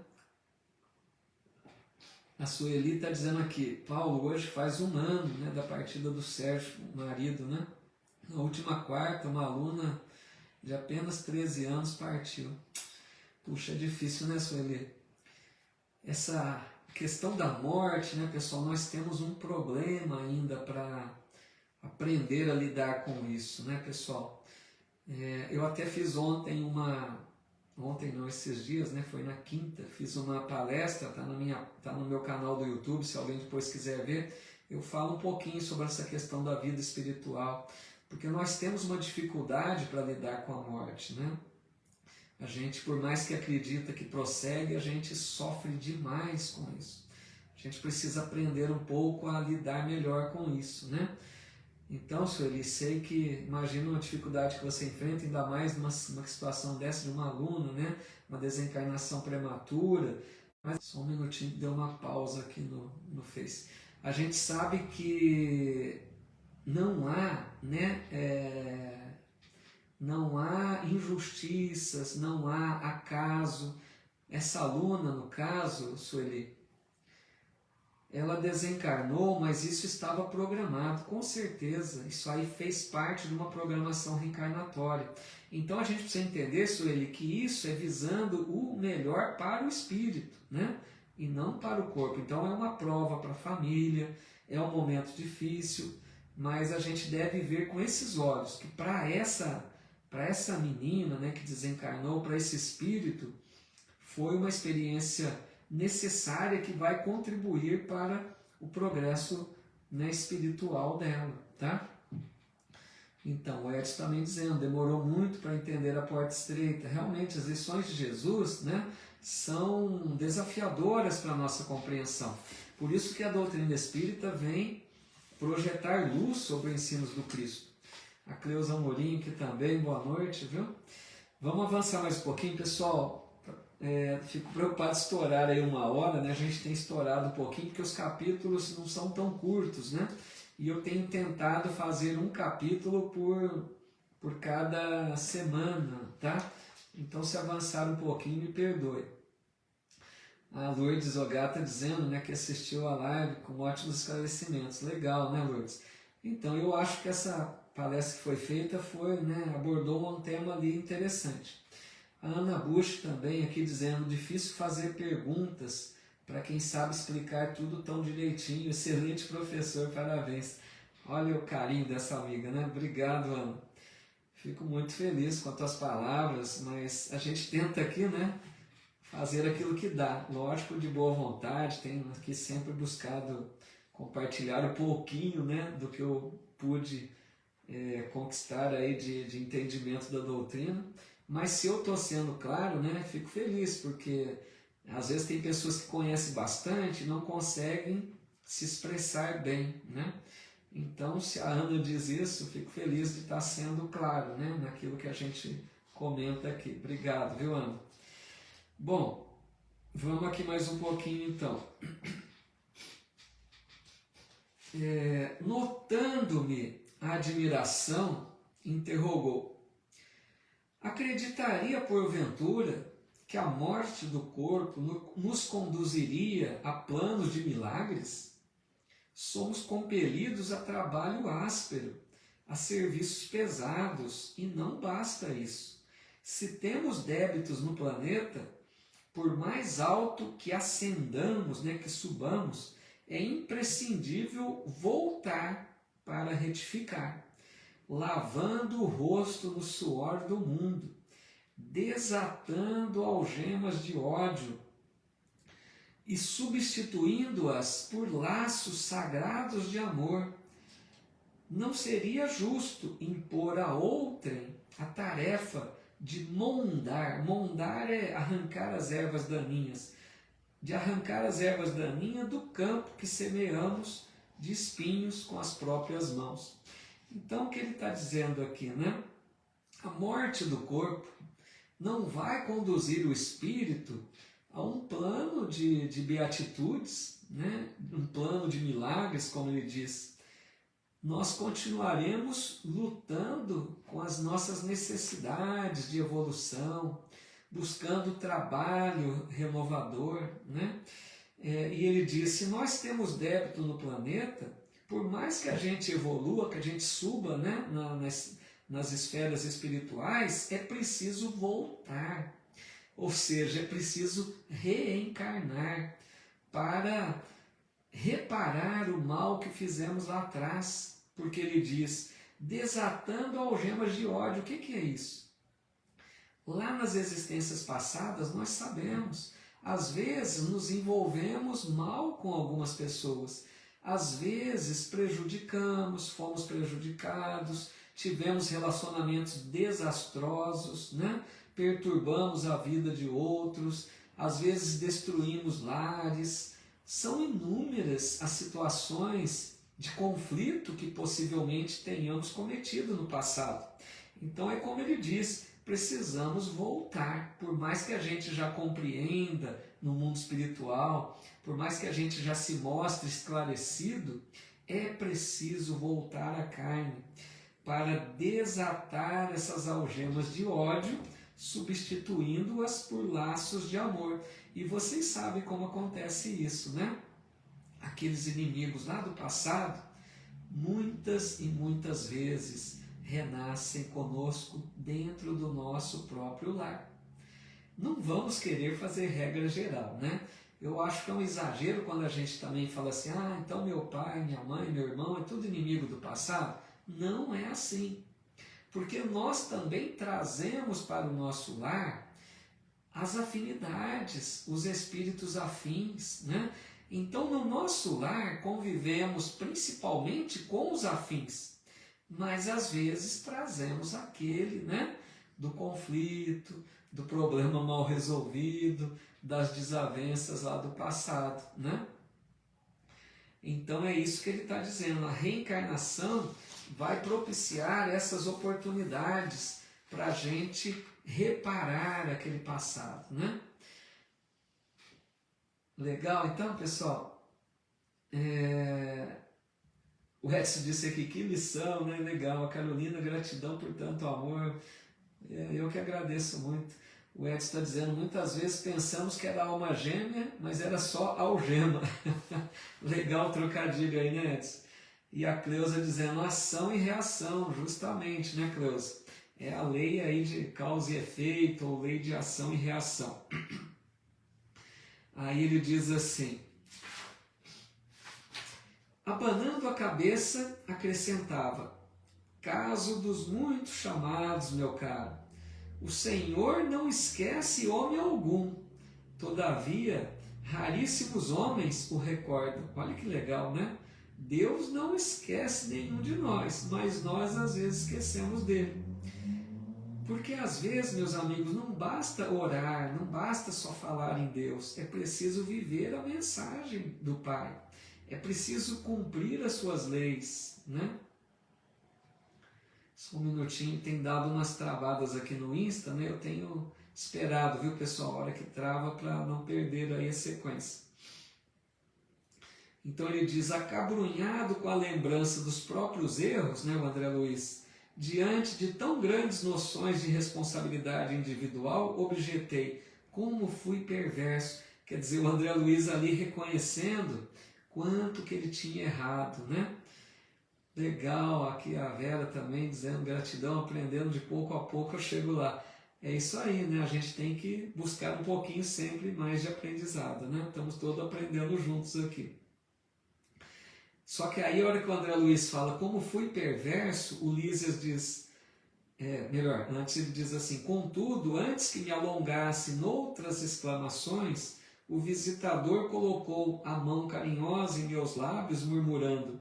A Sueli está dizendo aqui, Paulo, hoje faz 1 ano, né, da partida do Sérgio, o marido, né? Na última quarta, uma aluna de apenas 13 anos partiu. Puxa, é difícil, né, Sueli? Essa questão da morte, né, pessoal, nós temos um problema ainda para aprender a lidar com isso, né, pessoal? Eu até fiz ontem esses dias, né, foi na quinta, fiz uma palestra, tá no meu canal do YouTube, se alguém depois quiser ver, eu falo um pouquinho sobre essa questão da vida espiritual, porque nós temos uma dificuldade para lidar com a morte, né? A gente, por mais que acredita que prossegue, a gente sofre demais com isso. A gente precisa aprender um pouco a lidar melhor com isso, né? Então, Sueli, sei que, imagina uma dificuldade que você enfrenta, ainda mais numa situação dessa de uma aluna, né? Uma desencarnação prematura. Mas só um minutinho, deu uma pausa aqui no Face. A gente sabe que não há, né? Não há injustiças, não há acaso. Essa aluna, no caso, Sueli, ela desencarnou, mas isso estava programado, com certeza. Isso aí fez parte de uma programação reencarnatória. Então a gente precisa entender, Sueli, que isso é visando o melhor para o espírito, né? E não para o corpo. Então é uma prova para a família, é um momento difícil, mas a gente deve ver com esses olhos que para essa menina, né, que desencarnou, para esse espírito, foi uma experiência necessária que vai contribuir para o progresso, né, espiritual dela, tá? Então, o Edson também dizendo, demorou muito para entender a porta estreita. Realmente, as lições de Jesus, né, são desafiadoras para a nossa compreensão. Por isso que a doutrina espírita vem projetar luz sobre os ensinos do Cristo. A Cleusa Amorim aqui também, boa noite, viu? Vamos avançar mais um pouquinho, pessoal. Fico preocupado de estourar aí 1 hora, né? A gente tem estourado um pouquinho, porque os capítulos não são tão curtos, né? E eu tenho tentado fazer um capítulo por cada semana, tá? Então, se avançar um pouquinho, me perdoe. A Lourdes Ogata dizendo, né, que assistiu a live com ótimos esclarecimentos. Legal, né, Lourdes? Então, eu acho que essa palestra que foi feita né, abordou um tema ali interessante. A Ana Bush também aqui dizendo, difícil fazer perguntas para quem sabe explicar tudo tão direitinho. Excelente professor, parabéns. Olha o carinho dessa amiga, né? Obrigado, Ana. Fico muito feliz com as tuas palavras, mas a gente tenta aqui, né, fazer aquilo que dá. Lógico, de boa vontade, tenho aqui sempre buscado compartilhar um pouquinho, né, do que eu pude conquistar aí de entendimento da doutrina. Mas se eu estou sendo claro, né, fico feliz, porque às vezes tem pessoas que conhecem bastante e não conseguem se expressar bem, né? Então, se a Ana diz isso, fico feliz de estar sendo claro, né, naquilo que a gente comenta aqui. Obrigado, viu, Ana? Bom, vamos aqui mais um pouquinho então. Notando-me a admiração, interrogou: acreditaria porventura que a morte do corpo nos conduziria a planos de milagres? Somos compelidos a trabalho áspero, a serviços pesados, e não basta isso. Se temos débitos no planeta, por mais alto que ascendamos, que subamos, é imprescindível voltar para retificar, lavando o rosto no suor do mundo, desatando algemas de ódio e substituindo-as por laços sagrados de amor. Não seria justo impor a outrem a tarefa de mondar. Mondar é arrancar as ervas daninhas. De arrancar as ervas daninhas do campo que semeamos de espinhos com as próprias mãos. Então, o que ele está dizendo aqui, A morte do corpo não vai conduzir o espírito a um plano de beatitudes, um plano de milagres, como ele diz. Nós continuaremos lutando com as nossas necessidades de evolução, buscando trabalho renovador, E ele diz: se nós temos débito no planeta, por mais que a gente evolua, que a gente suba, nas esferas espirituais, é preciso voltar. Ou seja, é preciso reencarnar para reparar o mal que fizemos lá atrás. Porque ele diz: desatando algemas de ódio. O que é isso? Lá nas existências passadas, nós sabemos, às vezes nos envolvemos mal com algumas pessoas, às vezes prejudicamos, fomos prejudicados, tivemos relacionamentos desastrosos, perturbamos a vida de outros, às vezes destruímos lares. São inúmeras as situações de conflito que possivelmente tenhamos cometido no passado. Então é como ele diz, precisamos voltar, por mais que a gente já compreenda no mundo espiritual, por mais que a gente já se mostre esclarecido, é preciso voltar à carne para desatar essas algemas de ódio, substituindo-as por laços de amor. E vocês sabem como acontece isso, Aqueles inimigos lá do passado, muitas e muitas vezes renascem conosco dentro do nosso próprio lar. Não vamos querer fazer regra geral, Eu acho que é um exagero quando a gente também fala assim: então meu pai, minha mãe, meu irmão é tudo inimigo do passado. Não é assim. Porque nós também trazemos para o nosso lar as afinidades, os espíritos afins, Então, no nosso lar, convivemos principalmente com os afins, mas às vezes trazemos aquele, do conflito, do problema mal resolvido, das desavenças lá do passado, Então é isso que ele está dizendo, a reencarnação vai propiciar essas oportunidades para a gente reparar aquele passado, Legal, então, pessoal? O Edson disse aqui, que lição, Legal. A Carolina, gratidão por tanto amor. Eu que agradeço muito. O Edson está dizendo, muitas vezes pensamos que era alma gêmea, mas era só algema. Legal o trocadilho aí, Edson? E a Cleusa dizendo, ação e reação, justamente, Cleusa? É a lei aí de causa e efeito, ou lei de ação e reação. Aí ele diz assim, abanando a cabeça, acrescentava, caso dos muitos chamados, meu caro, o Senhor não esquece homem algum, todavia, raríssimos homens o recordam. Olha que legal, Deus não esquece nenhum de nós, mas nós às vezes esquecemos dele. Porque às vezes, meus amigos, não basta orar, não basta só falar em Deus, é preciso viver a mensagem do Pai, é preciso cumprir as suas leis, Só um minutinho, tem dado umas travadas aqui no Insta, eu tenho esperado, viu, pessoal? A hora que trava para não perder aí a sequência. Então ele diz, acabrunhado com a lembrança dos próprios erros, né, o André Luiz, diante de tão grandes noções de responsabilidade individual, objetei, como fui perverso. Quer dizer, o André Luiz ali reconhecendo quanto que ele tinha errado, né? Legal, aqui a Vera também dizendo gratidão, aprendendo de pouco a pouco eu chego lá. É isso aí, né? A gente tem que buscar um pouquinho sempre mais de aprendizado, né? Estamos todos aprendendo juntos aqui. Só que aí a hora que o André Luiz fala como fui perverso, o Lísias diz, melhor, antes ele diz assim, contudo, antes que me alongasse noutras exclamações, o visitador colocou a mão carinhosa em meus lábios, murmurando,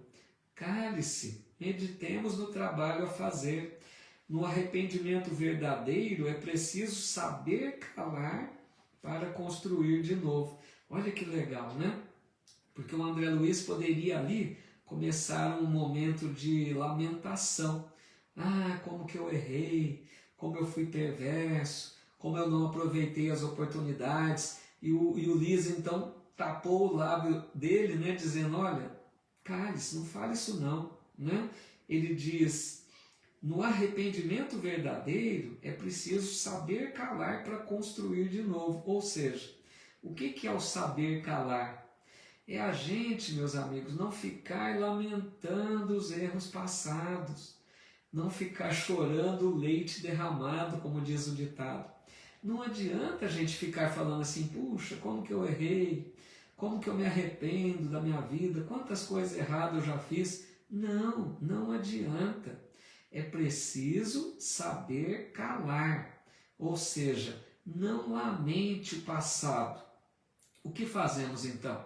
cale-se, meditemos no trabalho a fazer. No arrependimento verdadeiro é preciso saber calar para construir de novo. Olha que legal, né? Porque o André Luiz poderia ali começar um momento de lamentação. Ah, como que eu errei, como eu fui perverso, como eu não aproveitei as oportunidades. E o Liz então tapou o lábio dele, né, dizendo, olha, cale-se, não fale isso não. Né? Ele diz, no arrependimento verdadeiro é preciso saber calar para construir de novo. Ou seja, o que é o saber calar? É a gente, meus amigos, não ficar lamentando os erros passados, não ficar chorando o leite derramado, como diz o ditado. Não adianta a gente ficar falando assim, puxa, como que eu errei, como que eu me arrependo da minha vida, quantas coisas erradas eu já fiz. Não, não adianta. É preciso saber calar, ou seja, não lamente o passado. O que fazemos então?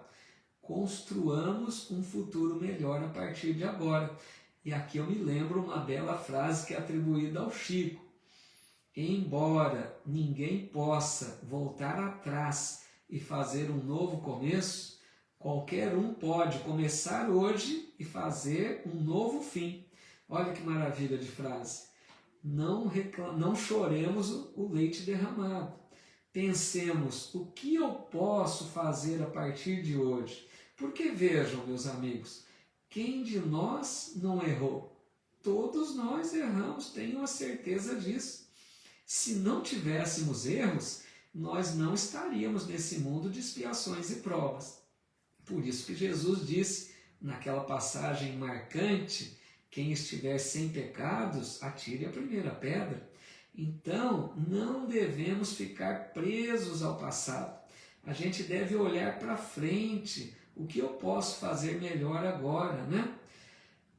Construamos um futuro melhor a partir de agora. E aqui eu me lembro uma bela frase que é atribuída ao Chico. Embora ninguém possa voltar atrás e fazer um novo começo, qualquer um pode começar hoje e fazer um novo fim. Olha que maravilha de frase. Não choremos o leite derramado. Pensemos o que eu posso fazer a partir de hoje. Porque vejam, meus amigos, quem de nós não errou? Todos nós erramos, tenho a certeza disso. Se não tivéssemos erros, nós não estaríamos nesse mundo de expiações e provas. Por isso que Jesus disse, naquela passagem marcante, quem estiver sem pecados, atire a primeira pedra. Então, não devemos ficar presos ao passado. A gente deve olhar para frente. O que eu posso fazer melhor agora, né?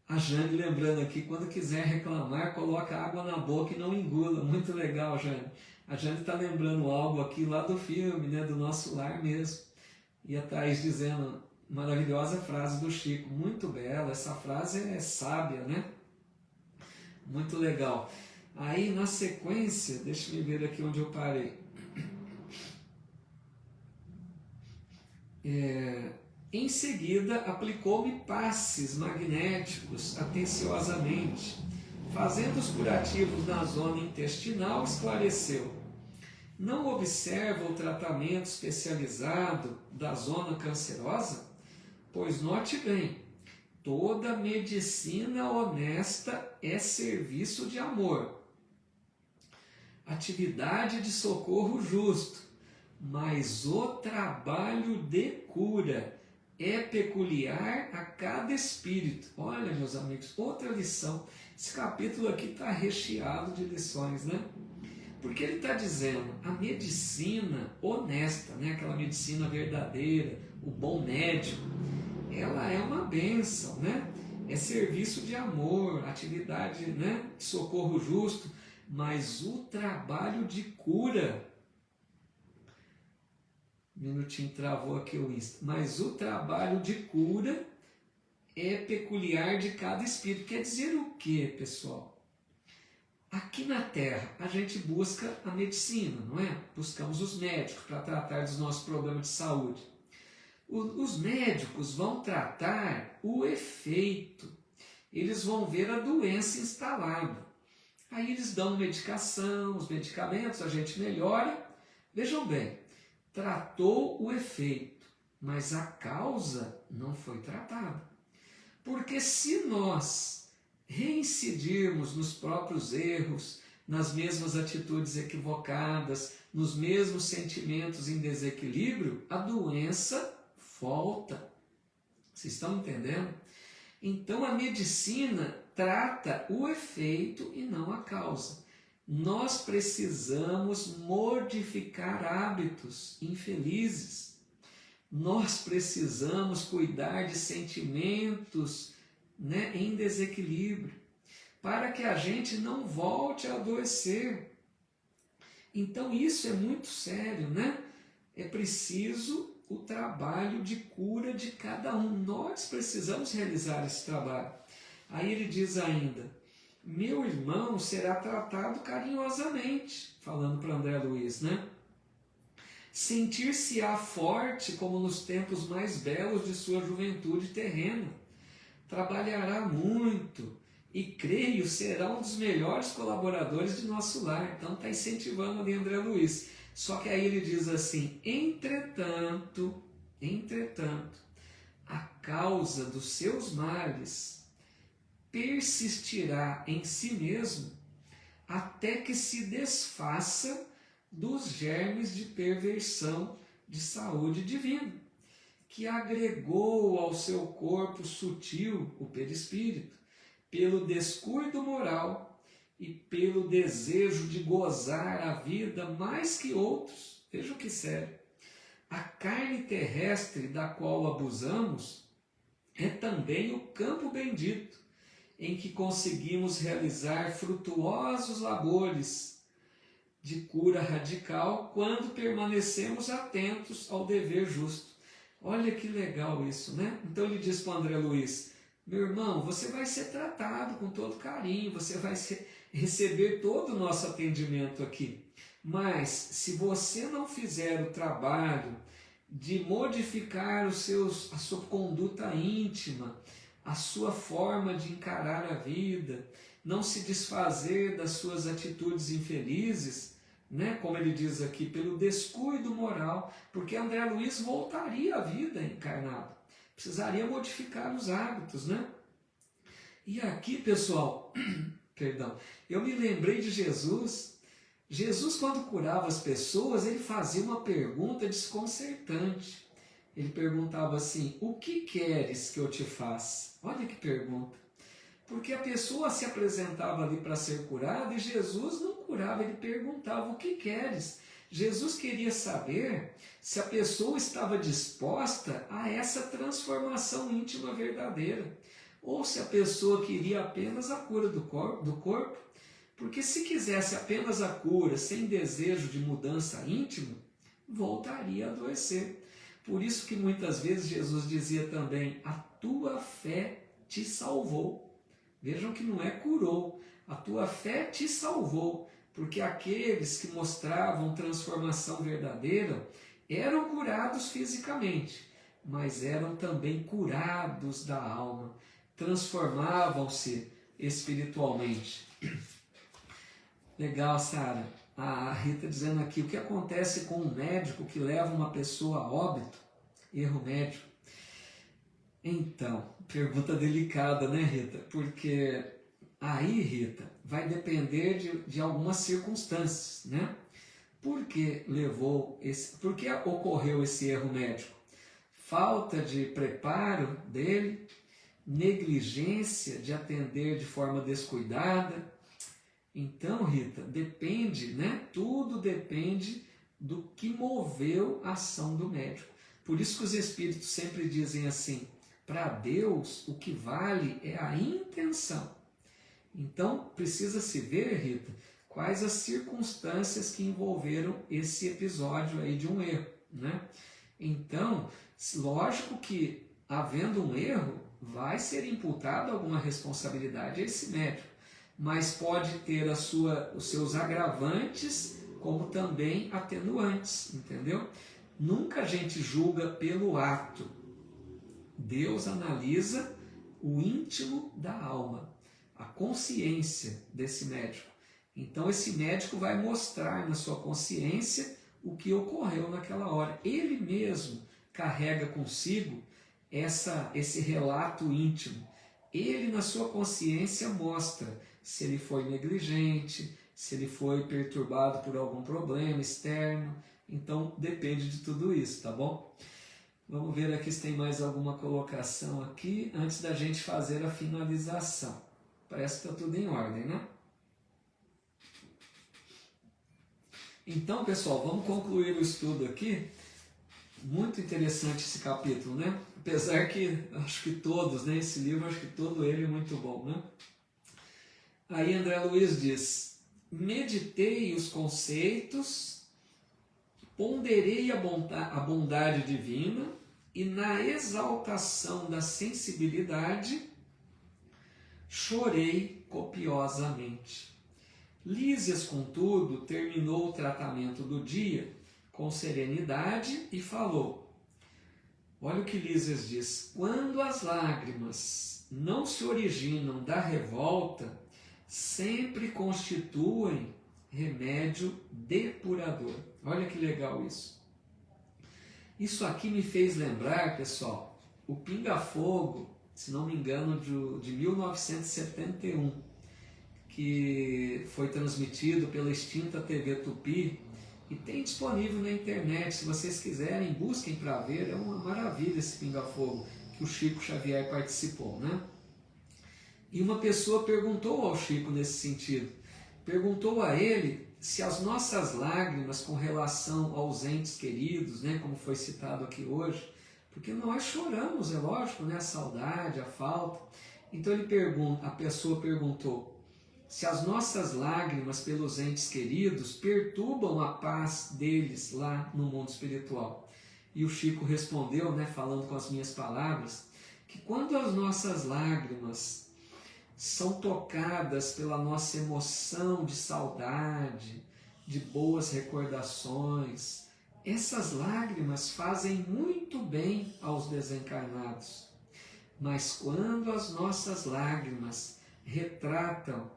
A Jane lembrando aqui, quando quiser reclamar, coloca água na boca e não engula. Muito legal, Jane. A Jane está lembrando algo aqui lá do filme, né? Do Nosso Lar mesmo. E a Thaís dizendo, maravilhosa frase do Chico, muito bela. Essa frase é sábia, né? Muito legal. Aí, na sequência, deixa eu ver aqui onde eu parei. Em seguida, aplicou-me passes magnéticos atenciosamente. Fazendo os curativos na zona intestinal, esclareceu. Não observa o tratamento especializado da zona cancerosa? Pois note bem, toda medicina honesta é serviço de amor, atividade de socorro justo, mas o trabalho de cura é peculiar a cada espírito. Olha, meus amigos, outra lição. Esse capítulo aqui está recheado de lições, né? Porque ele está dizendo, a medicina honesta, né? Aquela medicina verdadeira, o bom médico, ela é uma bênção, né? É serviço de amor, atividade, né? De socorro justo, mas o trabalho de cura, minutinho, travou aqui o Insta, mas o trabalho de cura é peculiar de cada espírito. Quer dizer o quê, pessoal? Aqui na Terra, a gente busca a medicina, não é? Buscamos os médicos para tratar dos nossos problemas de saúde. Os médicos vão tratar o efeito, eles vão ver a doença instalada. Aí eles dão medicação, os medicamentos, a gente melhora. Vejam bem, tratou o efeito, mas a causa não foi tratada. Porque se nós reincidirmos nos próprios erros, nas mesmas atitudes equivocadas, nos mesmos sentimentos em desequilíbrio, a doença volta. Vocês estão entendendo? Então a medicina trata o efeito e não a causa. Nós precisamos modificar hábitos infelizes. Nós precisamos cuidar de sentimentos, em desequilíbrio, para que a gente não volte a adoecer. Então isso é muito sério, É preciso o trabalho de cura de cada um. Nós precisamos realizar esse trabalho. Aí ele diz ainda, meu irmão será tratado carinhosamente, falando para André Luiz, Sentir-se-á forte como nos tempos mais belos de sua juventude terrena. Trabalhará muito e, creio, será um dos melhores colaboradores de nosso lar. Então está incentivando ali André Luiz. Só que aí ele diz assim, entretanto, a causa dos seus males persistirá em si mesmo até que se desfaça dos germes de perversão de saúde divina, que agregou ao seu corpo sutil, o perispírito, pelo descuido moral e pelo desejo de gozar a vida mais que outros. Vejam que sério. A carne terrestre da qual abusamos é também o campo bendito, em que conseguimos realizar frutuosos labores de cura radical quando permanecemos atentos ao dever justo. Olha que legal isso, Então ele diz para André Luiz, meu irmão, você vai ser tratado com todo carinho, você vai receber todo o nosso atendimento aqui. Mas se você não fizer o trabalho de modificar a sua conduta íntima, a sua forma de encarar a vida, não se desfazer das suas atitudes infelizes, como ele diz aqui, pelo descuido moral, porque André Luiz voltaria à vida encarnado, precisaria modificar os hábitos, E aqui, pessoal, perdão, eu me lembrei de Jesus. Jesus, quando curava as pessoas, ele fazia uma pergunta desconcertante. Ele perguntava assim, o que queres que eu te faça? Olha que pergunta. Porque a pessoa se apresentava ali para ser curada e Jesus não curava, ele perguntava, o que queres? Jesus queria saber se a pessoa estava disposta a essa transformação íntima verdadeira, ou se a pessoa queria apenas a cura do corpo. Porque se quisesse apenas a cura, sem desejo de mudança íntima, voltaria a adoecer. Por isso que muitas vezes Jesus dizia também, a tua fé te salvou. Vejam que não é curou, a tua fé te salvou, porque aqueles que mostravam transformação verdadeira eram curados fisicamente, mas eram também curados da alma, transformavam-se espiritualmente. Legal, Sara. A Rita dizendo aqui, o que acontece com um médico que leva uma pessoa a óbito? Erro médico. Então, pergunta delicada, Rita? Porque aí, Rita, vai depender de algumas circunstâncias, Por que ocorreu esse erro médico? Falta de preparo dele, negligência de atender de forma descuidada. Então, Rita, depende, Tudo depende do que moveu a ação do médico. Por isso que os espíritos sempre dizem assim, para Deus o que vale é a intenção. Então, precisa se ver, Rita, quais as circunstâncias que envolveram esse episódio aí de um erro, Então, lógico que, havendo um erro, vai ser imputada alguma responsabilidade a esse médico, mas pode ter os seus agravantes, como também atenuantes, entendeu? Nunca a gente julga pelo ato. Deus analisa o íntimo da alma, a consciência desse médico. Então esse médico vai mostrar na sua consciência o que ocorreu naquela hora. Ele mesmo carrega consigo esse relato íntimo. Ele, na sua consciência, mostra se ele foi negligente, se ele foi perturbado por algum problema externo. Então, depende de tudo isso, tá bom? Vamos ver aqui se tem mais alguma colocação aqui, antes da gente fazer a finalização. Parece que está tudo em ordem, né? Então, pessoal, vamos concluir o estudo aqui. Muito interessante esse capítulo, né? Apesar que, acho que todos, né? Esse livro, acho que todo ele é muito bom, né? Aí André Luiz diz: meditei os conceitos, ponderei a bondade divina e na exaltação da sensibilidade chorei copiosamente. Lísias, contudo, terminou o tratamento do dia com serenidade e falou. Olha o que Lísias diz: quando as lágrimas não se originam da revolta, sempre constituem remédio depurador. Olha que legal isso. Isso aqui me fez lembrar, pessoal, o Pinga Fogo, se não me engano, de 1971, que foi transmitido pela extinta TV Tupi, e tem disponível na internet, se vocês quiserem, busquem para ver, é uma maravilha esse Pinga Fogo, que o Chico Xavier participou, né? E uma pessoa perguntou ao Chico nesse sentido, perguntou a ele se as nossas lágrimas com relação aos entes queridos, né, como foi citado aqui hoje, porque nós choramos, é lógico, né, a saudade, a falta. Então a pessoa perguntou se as nossas lágrimas pelos entes queridos perturbam a paz deles lá no mundo espiritual. E o Chico respondeu, né, falando com as minhas palavras, que quando as nossas lágrimas são tocadas pela nossa emoção de saudade, de boas recordações, essas lágrimas fazem muito bem aos desencarnados. Mas quando as nossas lágrimas retratam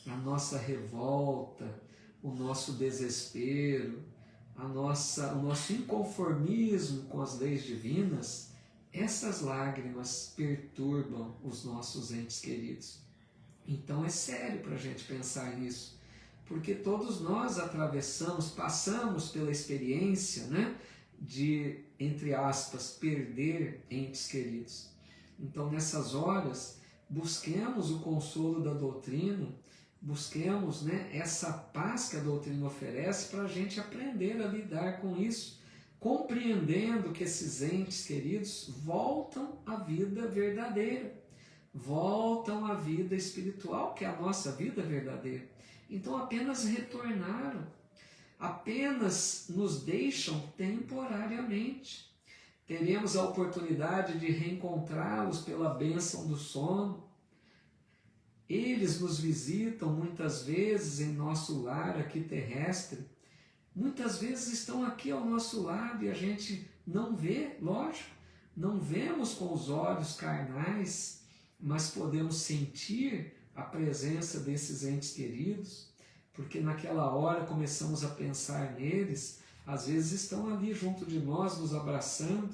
a nossa revolta, o nosso desespero, o nosso inconformismo com as leis divinas, essas lágrimas perturbam os nossos entes queridos. Então é sério para a gente pensar nisso, porque todos nós passamos pela experiência, né, de, entre aspas, perder entes queridos. Então nessas horas, busquemos o consolo da doutrina, busquemos, né, essa paz que a doutrina oferece para a gente aprender a lidar com isso, compreendendo que esses entes queridos voltam à vida verdadeira, voltam à vida espiritual, que é a nossa vida verdadeira. Então apenas retornaram, apenas nos deixam temporariamente. Teremos a oportunidade de reencontrá-los pela bênção do sono. Eles nos visitam muitas vezes em nosso lar aqui terrestre. Muitas vezes estão aqui ao nosso lado e a gente não vê, lógico, não vemos com os olhos carnais, mas podemos sentir a presença desses entes queridos, porque naquela hora começamos a pensar neles, às vezes estão ali junto de nós, nos abraçando.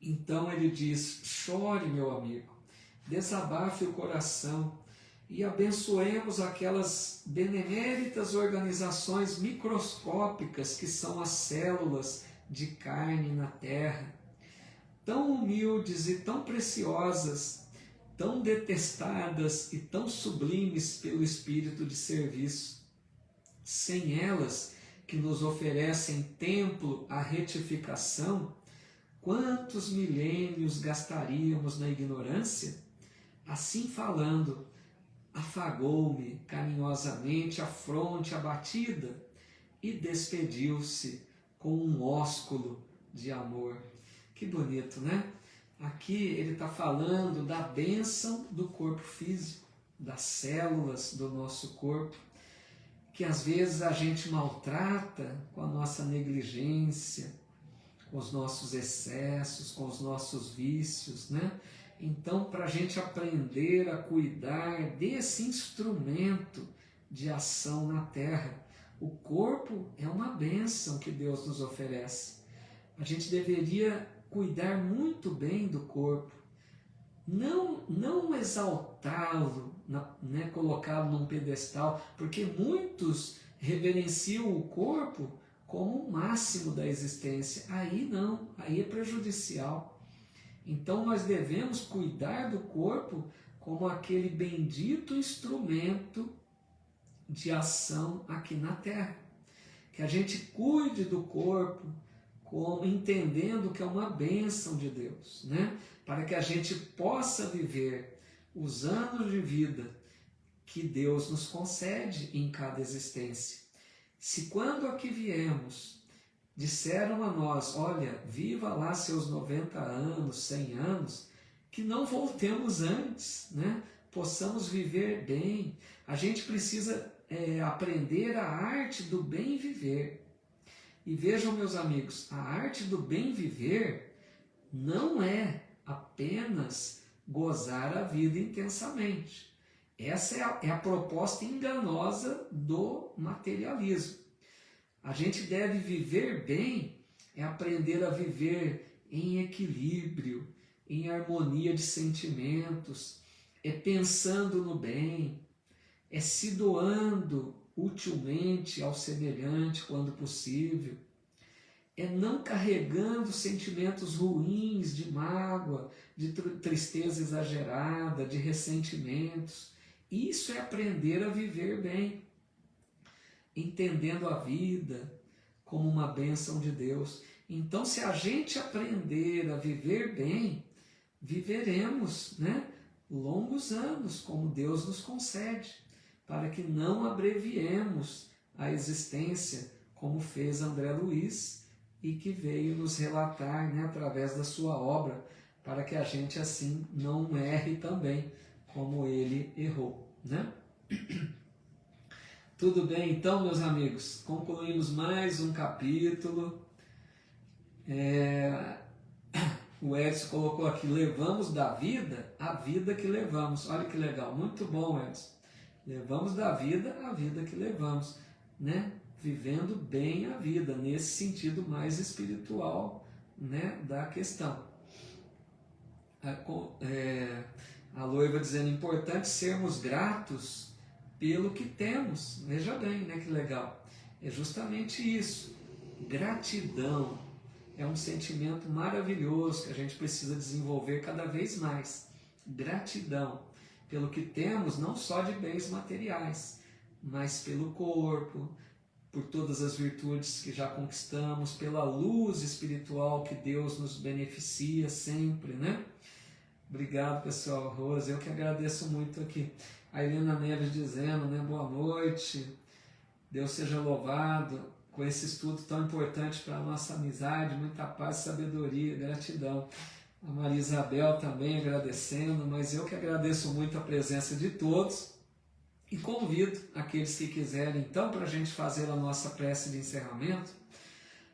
Então ele diz: chore, meu amigo, desabafe o coração e abençoemos aquelas beneméritas organizações microscópicas que são as células de carne na Terra, tão humildes e tão preciosas, tão detestadas e tão sublimes pelo espírito de serviço. Sem elas, que nos oferecem templo à retificação, quantos milênios gastaríamos na ignorância? Assim falando, afagou-me carinhosamente a fronte abatida e despediu-se com um ósculo de amor. Que bonito, né? Aqui ele está falando da bênção do corpo físico, das células do nosso corpo, que às vezes a gente maltrata com a nossa negligência, com os nossos excessos, com os nossos vícios, né? Então, para a gente aprender a cuidar desse instrumento de ação na terra. O corpo é uma bênção que Deus nos oferece. A gente deveria cuidar muito bem do corpo, não exaltá-lo, né, colocá-lo num pedestal, porque muitos reverenciam o corpo como o máximo da existência. Aí não, aí é prejudicial. Então nós devemos cuidar do corpo como aquele bendito instrumento de ação aqui na terra. Que a gente cuide do corpo como entendendo que é uma bênção de Deus, né? Para que a gente possa viver os anos de vida que Deus nos concede em cada existência. Se quando aqui viemos disseram a nós, olha, viva lá seus 90 anos, 100 anos, que não voltemos antes, né? Possamos viver bem. A gente precisa aprender a arte do bem viver. E vejam, meus amigos, a arte do bem viver não é apenas gozar a vida intensamente. Essa é a proposta enganosa do materialismo. A gente deve viver bem, é aprender a viver em equilíbrio, em harmonia de sentimentos, é pensando no bem, é se doando utilmente ao semelhante quando possível, é não carregando sentimentos ruins de mágoa, de tristeza exagerada, de ressentimentos. Isso é aprender a viver bem, entendendo a vida como uma bênção de Deus. Então, se a gente aprender a viver bem, viveremos, né, longos anos, como Deus nos concede, para que não abreviemos a existência, como fez André Luiz, e que veio nos relatar, né, através da sua obra, para que a gente assim não erre também, como ele errou, né? Tudo bem, então, meus amigos, concluímos mais um capítulo. O Edson colocou aqui, levamos da vida a vida que levamos. Olha que legal, muito bom, Edson. Levamos da vida a vida que levamos, né? Vivendo bem a vida, nesse sentido mais espiritual, né, da questão. A Loiva dizendo, importante sermos gratos pelo que temos. Veja bem, né, que legal. É justamente isso. Gratidão é um sentimento maravilhoso que a gente precisa desenvolver cada vez mais. Gratidão pelo que temos, não só de bens materiais, mas pelo corpo, por todas as virtudes que já conquistamos, pela luz espiritual que Deus nos beneficia sempre, né? Obrigado, pessoal. Rose, eu que agradeço muito aqui. A Helena Neves dizendo, né, boa noite, Deus seja louvado, com esse estudo tão importante para a nossa amizade, muita paz, sabedoria, gratidão. A Maria Isabel também agradecendo, mas eu que agradeço muito a presença de todos e convido aqueles que quiserem, então, para a gente fazer a nossa prece de encerramento.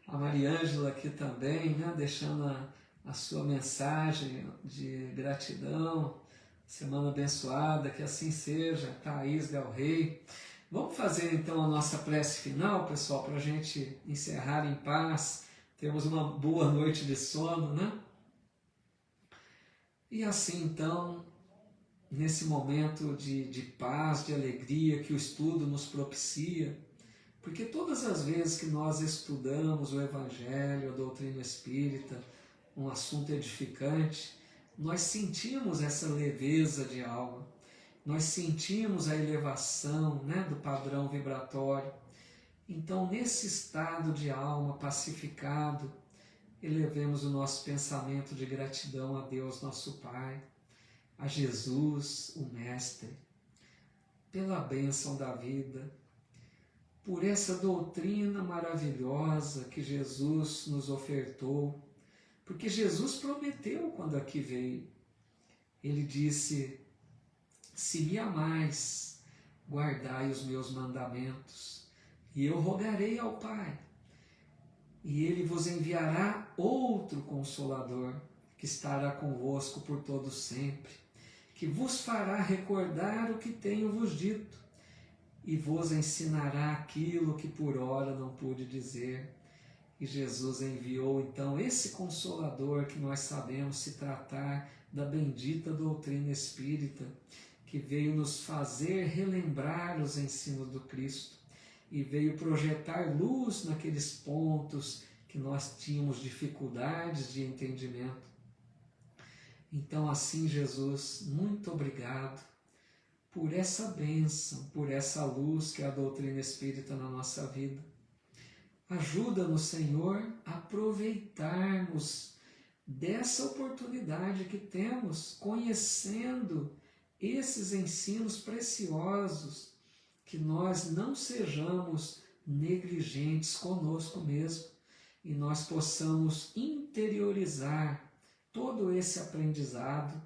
A Maria Ângela aqui também, né, deixando a sua mensagem de gratidão, semana abençoada, que assim seja. Thaís Del Rey. Vamos fazer então a nossa prece final, pessoal, para a gente encerrar em paz, termos uma boa noite de sono, né? E assim então, nesse momento de paz, de alegria que o estudo nos propicia, porque todas as vezes que nós estudamos o Evangelho, a doutrina espírita, um assunto edificante, nós sentimos essa leveza de alma, nós sentimos a elevação, né, do padrão vibratório. Então, nesse estado de alma pacificado, elevemos o nosso pensamento de gratidão a Deus, nosso Pai, a Jesus, o Mestre, pela bênção da vida, por essa doutrina maravilhosa que Jesus nos ofertou, porque Jesus prometeu quando aqui veio. Ele disse, se me amais, guardai os meus mandamentos, e eu rogarei ao Pai, e Ele vos enviará outro Consolador, que estará convosco por todo sempre, que vos fará recordar o que tenho vos dito, e vos ensinará aquilo que por ora não pude dizer. E Jesus enviou então esse Consolador que nós sabemos se tratar da bendita doutrina espírita, que veio nos fazer relembrar os ensinos do Cristo e veio projetar luz naqueles pontos que nós tínhamos dificuldades de entendimento. Então, assim, Jesus, muito obrigado por essa bênção, por essa luz que é a doutrina espírita na nossa vida. Ajuda-nos, Senhor, a aproveitarmos dessa oportunidade que temos, conhecendo esses ensinos preciosos, que nós não sejamos negligentes conosco mesmo e nós possamos interiorizar todo esse aprendizado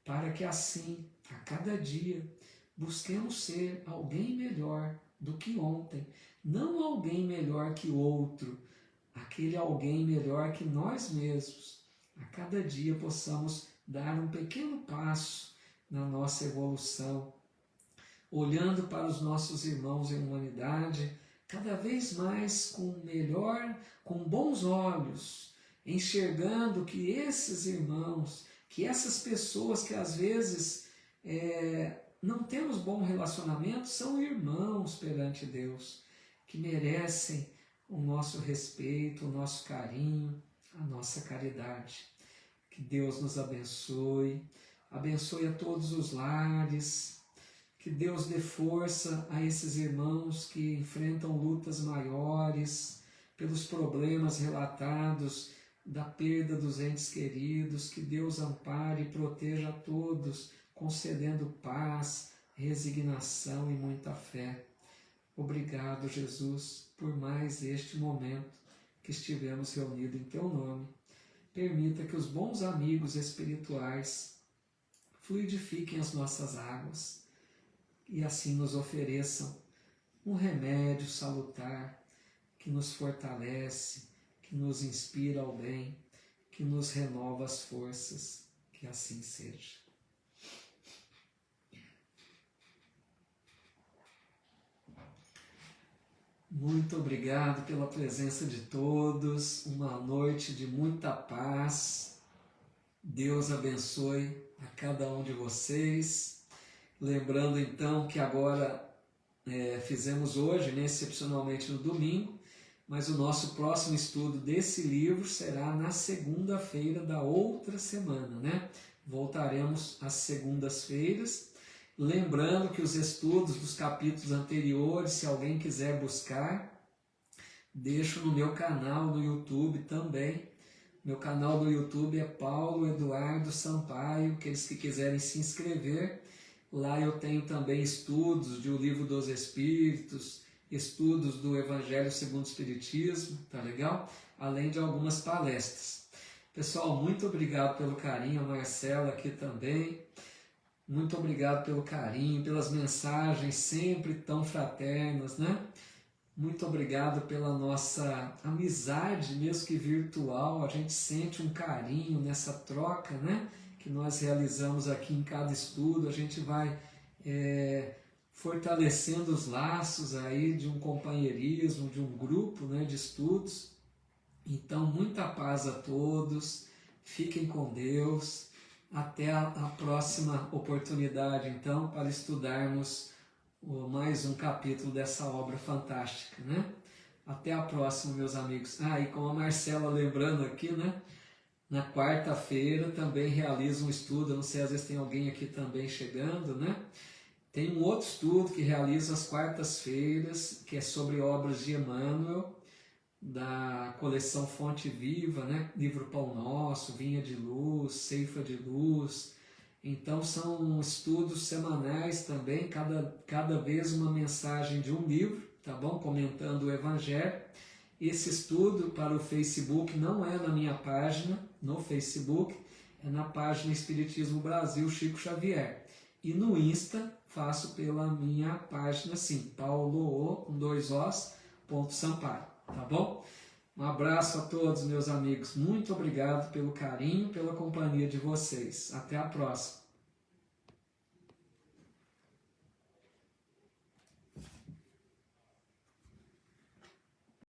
para que assim, a cada dia, busquemos ser alguém melhor do que ontem, não alguém melhor que o outro, aquele alguém melhor que nós mesmos. A cada dia possamos dar um pequeno passo na nossa evolução, olhando para os nossos irmãos em humanidade, cada vez mais com bons olhos, enxergando que esses irmãos, que essas pessoas que às vezes não temos bom relacionamento, são irmãos perante Deus, que merecem o nosso respeito, o nosso carinho, a nossa caridade. Que Deus nos abençoe, abençoe a todos os lares, que Deus dê força a esses irmãos que enfrentam lutas maiores, pelos problemas relatados, da perda dos entes queridos, que Deus ampare e proteja a todos, concedendo paz, resignação e muita fé. Obrigado, Jesus, por mais este momento que estivemos reunidos em Teu nome. Permita que os bons amigos espirituais fluidifiquem as nossas águas e assim nos ofereçam um remédio salutar que nos fortalece, que nos inspira ao bem, que nos renova as forças. Que assim seja. Muito obrigado pela presença de todos, uma noite de muita paz. Deus abençoe a cada um de vocês. Lembrando então que agora fizemos hoje, né, excepcionalmente no domingo, mas o nosso próximo estudo desse livro será na segunda-feira da outra semana, né? Voltaremos às segundas-feiras. Lembrando que os estudos dos capítulos anteriores, se alguém quiser buscar, deixo no meu canal no YouTube também. Meu canal no YouTube é Paulo Eduardo Sampaio, aqueles que quiserem se inscrever. Lá eu tenho também estudos de O Livro dos Espíritos, estudos do Evangelho segundo o Espiritismo, tá legal? Além de algumas palestras. Pessoal, muito obrigado pelo carinho, a Marcela aqui também. Muito obrigado pelo carinho, pelas mensagens sempre tão fraternas, né? Muito obrigado pela nossa amizade, mesmo que virtual, a gente sente um carinho nessa troca, né? Que nós realizamos aqui em cada estudo, a gente vai fortalecendo os laços aí de um companheirismo, de um grupo, né, de estudos. Então, muita paz a todos, fiquem com Deus. Até a próxima oportunidade, então, para estudarmos mais um capítulo dessa obra fantástica, né? Até a próxima, meus amigos. E como a Marcela lembrando aqui, né? Na quarta-feira também realizo um estudo, não sei, às vezes tem alguém aqui também chegando, né? Tem um outro estudo que realizo às quartas-feiras, que é sobre obras de Emmanuel, da coleção Fonte Viva, né? Livro Pão Nosso, Vinha de Luz, Ceifa de Luz. Então são estudos semanais também, cada vez uma mensagem de um livro, tá bom? Comentando o Evangelho. Esse estudo para o Facebook não é na minha página, no Facebook, é na página Espiritismo Brasil Chico Xavier. E no Insta faço pela minha página, sim, paulo_Sampaio, tá bom? Um abraço a todos, meus amigos. Muito obrigado pelo carinho, pela companhia de vocês. Até a próxima.